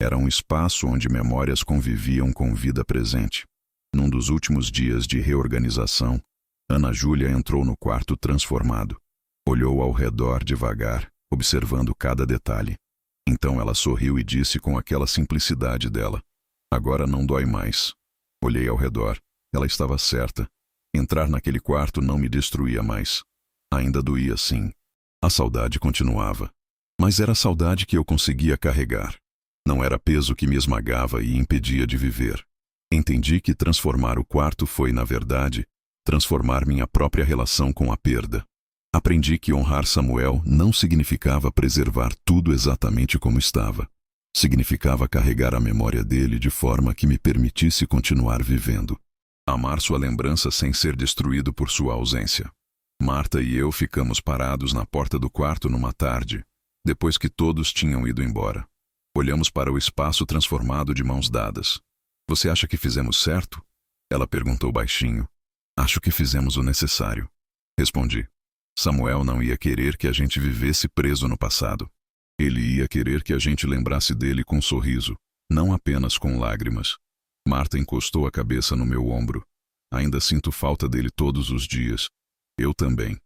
S1: Era um espaço onde memórias conviviam com vida presente. Num dos últimos dias de reorganização, Ana Júlia entrou no quarto transformado. Olhou ao redor devagar, observando cada detalhe. Então ela sorriu e disse com aquela simplicidade dela: agora não dói mais. Olhei ao redor. Ela estava certa. Entrar naquele quarto não me destruía mais. Ainda doía, sim. A saudade continuava. Mas era a saudade que eu conseguia carregar. Não era peso que me esmagava e impedia de viver. Entendi que transformar o quarto foi, na verdade, transformar minha própria relação com a perda. Aprendi que honrar Samuel não significava preservar tudo exatamente como estava. Significava carregar a memória dele de forma que me permitisse continuar vivendo. Amar sua lembrança sem ser destruído por sua ausência. Marta e eu ficamos parados na porta do quarto numa tarde, Depois que todos tinham ido embora, olhamos para o espaço transformado de mãos dadas. Você acha que fizemos certo? Ela perguntou baixinho. Acho que fizemos o necessário. Respondi. Samuel não ia querer que a gente vivesse preso no passado. Ele ia querer que a gente lembrasse dele com um sorriso, não apenas com lágrimas. Marta encostou a cabeça no meu ombro. Ainda sinto falta dele todos os dias. Eu também.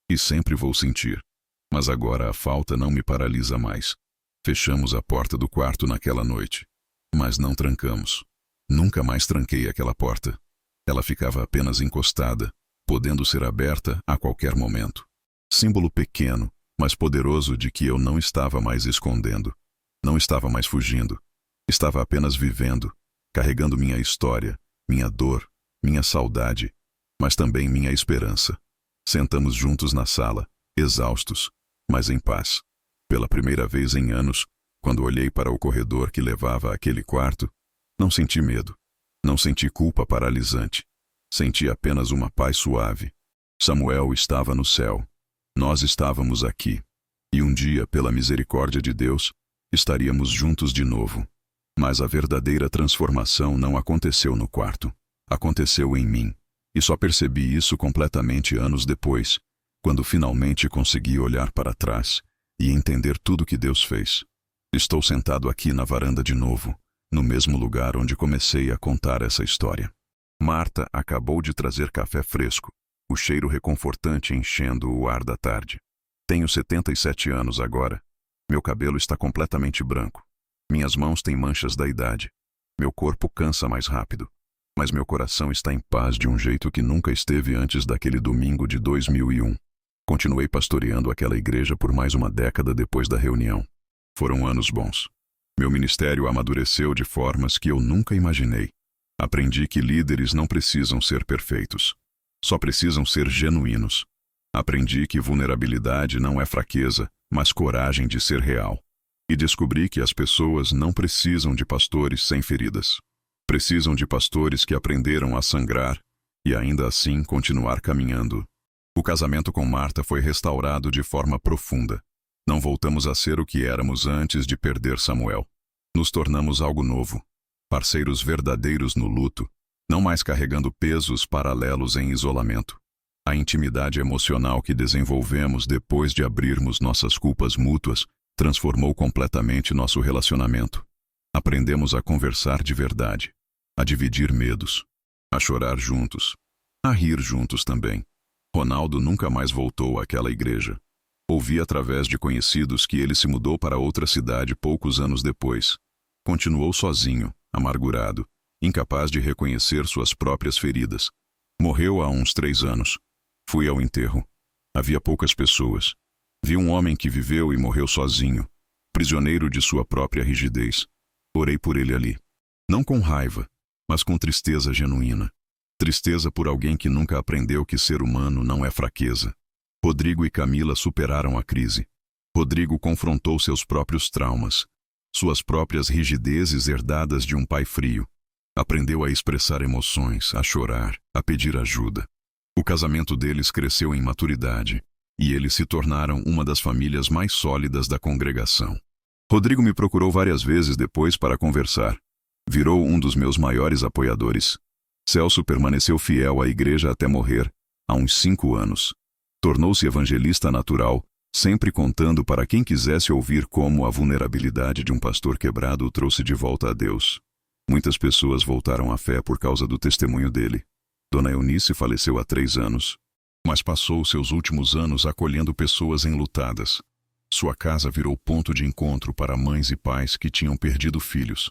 S1: E sempre vou sentir. Mas agora a falta não me paralisa mais. Fechamos a porta do quarto naquela noite. Mas não trancamos. Nunca mais tranquei aquela porta. Ela ficava apenas encostada, podendo ser aberta a qualquer momento. Símbolo pequeno, mas poderoso de que eu não estava mais escondendo. Não estava mais fugindo. Estava apenas vivendo, carregando minha história, minha dor, minha saudade, mas também minha esperança. Sentamos juntos na sala, exaustos, mas em paz. Pela primeira vez em anos, quando olhei para o corredor que levava àquele quarto, não senti medo. Não senti culpa paralisante. Senti apenas uma paz suave. Samuel estava no céu. Nós estávamos aqui. E um dia, pela misericórdia de Deus, estaríamos juntos de novo. Mas a verdadeira transformação não aconteceu no quarto. Aconteceu em mim. E só percebi isso completamente anos depois, quando finalmente consegui olhar para trás e entender tudo que Deus fez. Estou sentado aqui na varanda de novo, no mesmo lugar onde comecei a contar essa história. Marta acabou de trazer café fresco, o cheiro reconfortante enchendo o ar da tarde. Tenho 77 anos agora. Meu cabelo está completamente branco. Minhas mãos têm manchas da idade. Meu corpo cansa mais rápido. Mas meu coração está em paz de um jeito que nunca esteve antes daquele domingo de 2001. Continuei pastoreando aquela igreja por mais uma década depois da reunião. Foram anos bons. Meu ministério amadureceu de formas que eu nunca imaginei. Aprendi que líderes não precisam ser perfeitos. Só precisam ser genuínos. Aprendi que vulnerabilidade não é fraqueza, mas coragem de ser real. E descobri que as pessoas não precisam de pastores sem feridas. Precisam de pastores que aprenderam a sangrar e ainda assim continuar caminhando. O casamento com Marta foi restaurado de forma profunda. Não voltamos a ser o que éramos antes de perder Samuel. Nos tornamos algo novo. Parceiros verdadeiros no luto, não mais carregando pesos paralelos em isolamento. A intimidade emocional que desenvolvemos depois de abrirmos nossas culpas mútuas transformou completamente nosso relacionamento. Aprendemos a conversar de verdade, a dividir medos, a chorar juntos, a rir juntos também. Ronaldo nunca mais voltou àquela igreja. Ouvi através de conhecidos que ele se mudou para outra cidade poucos anos depois. Continuou sozinho, amargurado, incapaz de reconhecer suas próprias feridas. Morreu há uns 3 anos. Fui ao enterro. Havia poucas pessoas. Vi um homem que viveu e morreu sozinho, prisioneiro de sua própria rigidez. Orei por ele ali. Não com raiva, mas com tristeza genuína. Tristeza por alguém que nunca aprendeu que ser humano não é fraqueza. Rodrigo e Camila superaram a crise. Rodrigo confrontou seus próprios traumas, suas próprias rigidezes herdadas de um pai frio. Aprendeu a expressar emoções, a chorar, a pedir ajuda. O casamento deles cresceu em maturidade, e eles se tornaram uma das famílias mais sólidas da congregação. Rodrigo me procurou várias vezes depois para conversar. Virou um dos meus maiores apoiadores. Celso permaneceu fiel à igreja até morrer, há uns 5 anos. Tornou-se evangelista natural, sempre contando para quem quisesse ouvir como a vulnerabilidade de um pastor quebrado o trouxe de volta a Deus. Muitas pessoas voltaram à fé por causa do testemunho dele. Dona Eunice faleceu há 3 anos, mas passou seus últimos anos acolhendo pessoas enlutadas. Sua casa virou ponto de encontro para mães e pais que tinham perdido filhos.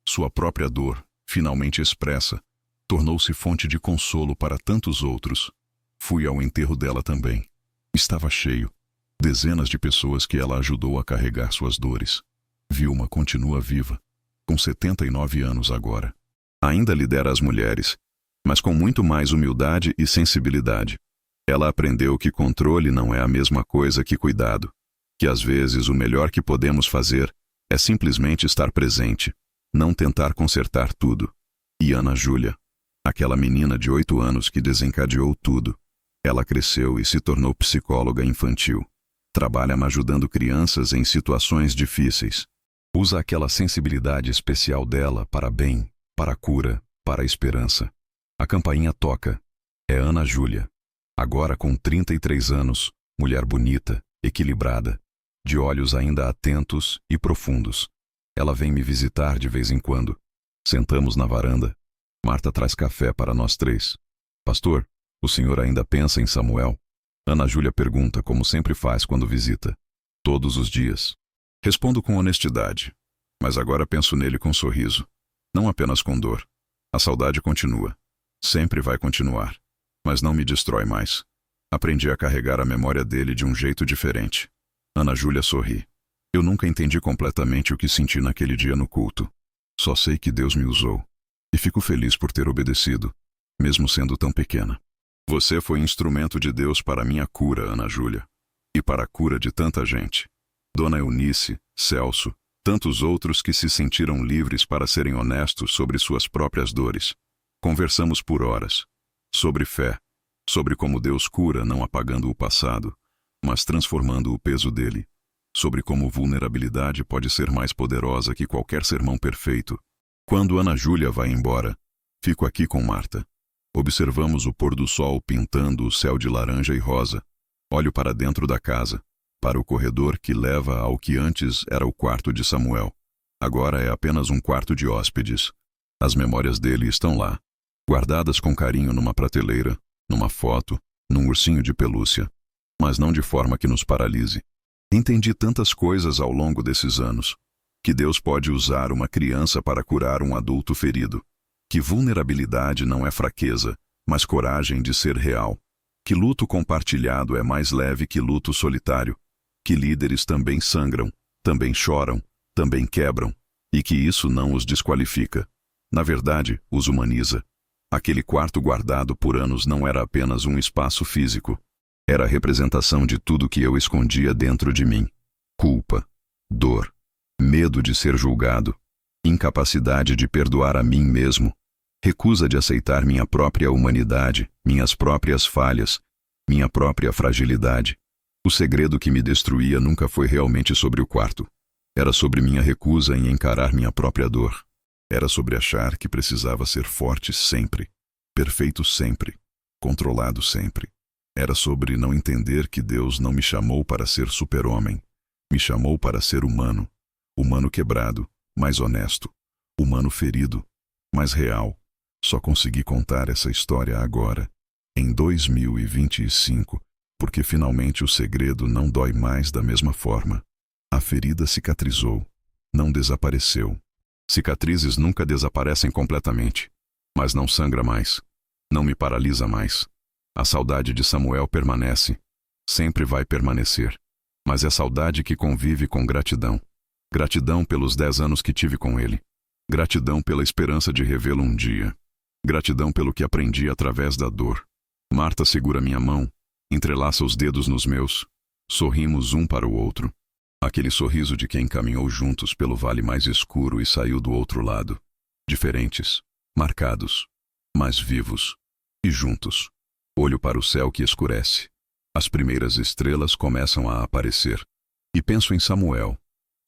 S1: Sua própria dor, finalmente expressa, tornou-se fonte de consolo para tantos outros. Fui ao enterro dela também. Estava cheio. Dezenas de pessoas que ela ajudou a carregar suas dores. Vilma continua viva, com 79 anos agora. Ainda lidera as mulheres, mas com muito mais humildade e sensibilidade. Ela aprendeu que controle não é a mesma coisa que cuidado, que às vezes o melhor que podemos fazer é simplesmente estar presente, não tentar consertar tudo. E Ana Júlia, aquela menina de 8 anos que desencadeou tudo, ela cresceu e se tornou psicóloga infantil. Trabalha ajudando crianças em situações difíceis. Usa aquela sensibilidade especial dela para bem, para a cura, para a esperança. A campainha toca. É Ana Júlia. Agora com 33 anos, mulher bonita, equilibrada, de olhos ainda atentos e profundos. Ela vem me visitar de vez em quando. Sentamos na varanda. Marta traz café para nós três. Pastor, o senhor ainda pensa em Samuel? Ana Júlia pergunta como sempre faz quando visita. Todos os dias. Respondo com honestidade. Mas agora penso nele com sorriso. Não apenas com dor. A saudade continua. Sempre vai continuar. Mas não me destrói mais. Aprendi a carregar a memória dele de um jeito diferente. Ana Júlia sorri. Eu nunca entendi completamente o que senti naquele dia no culto. Só sei que Deus me usou. E fico feliz por ter obedecido, mesmo sendo tão pequena. Você foi instrumento de Deus para minha cura, Ana Júlia. E para a cura de tanta gente. Dona Eunice, Celso, tantos outros que se sentiram livres para serem honestos sobre suas próprias dores. Conversamos por horas. Sobre fé. Sobre como Deus cura não apagando o passado, mas transformando o peso dele. Sobre como vulnerabilidade pode ser mais poderosa que qualquer sermão perfeito. Quando Ana Júlia vai embora, fico aqui com Marta. Observamos o pôr do sol pintando o céu de laranja e rosa. Olho para dentro da casa, para o corredor que leva ao que antes era o quarto de Samuel. Agora é apenas um quarto de hóspedes. As memórias dele estão lá, guardadas com carinho numa prateleira, numa foto, num ursinho de pelúcia, mas não de forma que nos paralise. Entendi tantas coisas ao longo desses anos. Que Deus pode usar uma criança para curar um adulto ferido. Que vulnerabilidade não é fraqueza, mas coragem de ser real. Que luto compartilhado é mais leve que luto solitário. Que líderes também sangram, também choram, também quebram, e que isso não os desqualifica. Na verdade, os humaniza. Aquele quarto guardado por anos não era apenas um espaço físico. Era a representação de tudo que eu escondia dentro de mim. Culpa, dor, medo de ser julgado, incapacidade de perdoar a mim mesmo, recusa de aceitar minha própria humanidade, minhas próprias falhas, minha própria fragilidade. O segredo que me destruía nunca foi realmente sobre o quarto. Era sobre minha recusa em encarar minha própria dor. Era sobre achar que precisava ser forte sempre, perfeito sempre, controlado sempre. Era sobre não entender que Deus não me chamou para ser super-homem. Me chamou para ser humano. Humano quebrado, mas honesto. Humano ferido, mas real. Só consegui contar essa história agora, em 2025, porque finalmente o segredo não dói mais da mesma forma. A ferida cicatrizou, não desapareceu. Cicatrizes nunca desaparecem completamente, mas não sangra mais, não me paralisa mais. A saudade de Samuel permanece, sempre vai permanecer, mas é saudade que convive com gratidão. Gratidão pelos 10 anos que tive com ele. Gratidão pela esperança de revê-lo um dia. Gratidão pelo que aprendi através da dor. Marta segura minha mão, entrelaça os dedos nos meus. Sorrimos um para o outro. Aquele sorriso de quem caminhou juntos pelo vale mais escuro e saiu do outro lado. Diferentes, marcados, mas vivos. E juntos. Olho para o céu que escurece. As primeiras estrelas começam a aparecer. E penso em Samuel,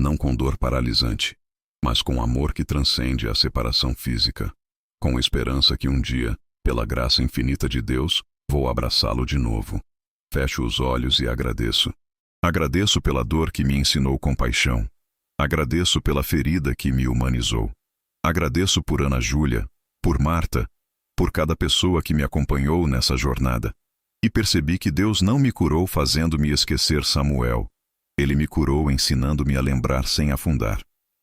S1: não com dor paralisante, mas com amor que transcende a separação física. Com esperança que um dia, pela graça infinita de Deus, vou abraçá-lo de novo. Fecho os olhos e agradeço. Agradeço pela dor que me ensinou compaixão. Agradeço pela ferida que me humanizou. Agradeço por Ana Júlia, por Marta, por cada pessoa que me acompanhou nessa jornada. E percebi que Deus não me curou fazendo-me esquecer Samuel. Ele me curou ensinando-me a lembrar sem afundar.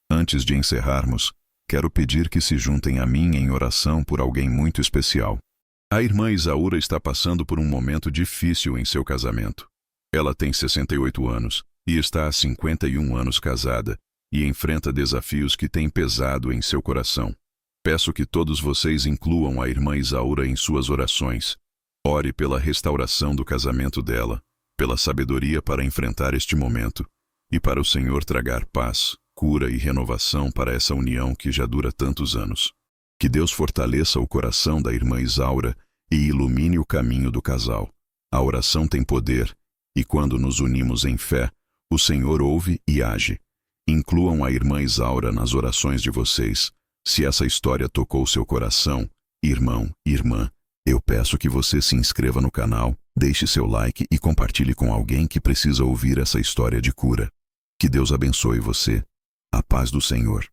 S1: Antes de encerrarmos, quero pedir que se juntem a mim em oração por alguém muito especial. A irmã Isaura está passando por um momento difícil em seu casamento. Ela tem 68 anos e está há 51 anos casada e enfrenta desafios que têm pesado em seu coração. Peço que todos vocês incluam a irmã Isaura em suas orações. Ore pela restauração do casamento dela, pela sabedoria para enfrentar este momento e para o Senhor tragar paz, cura e renovação para essa união que já dura tantos anos. Que Deus fortaleça o coração da irmã Isaura e ilumine o caminho do casal. A oração tem poder E quando nos unimos em fé, o Senhor ouve e age. Incluam a irmã Isaura nas orações de vocês. Se essa história tocou seu coração, irmão, irmã, eu peço que você se inscreva no canal, deixe seu like e compartilhe com alguém que precisa ouvir essa história de cura. Que Deus abençoe você. A paz do Senhor.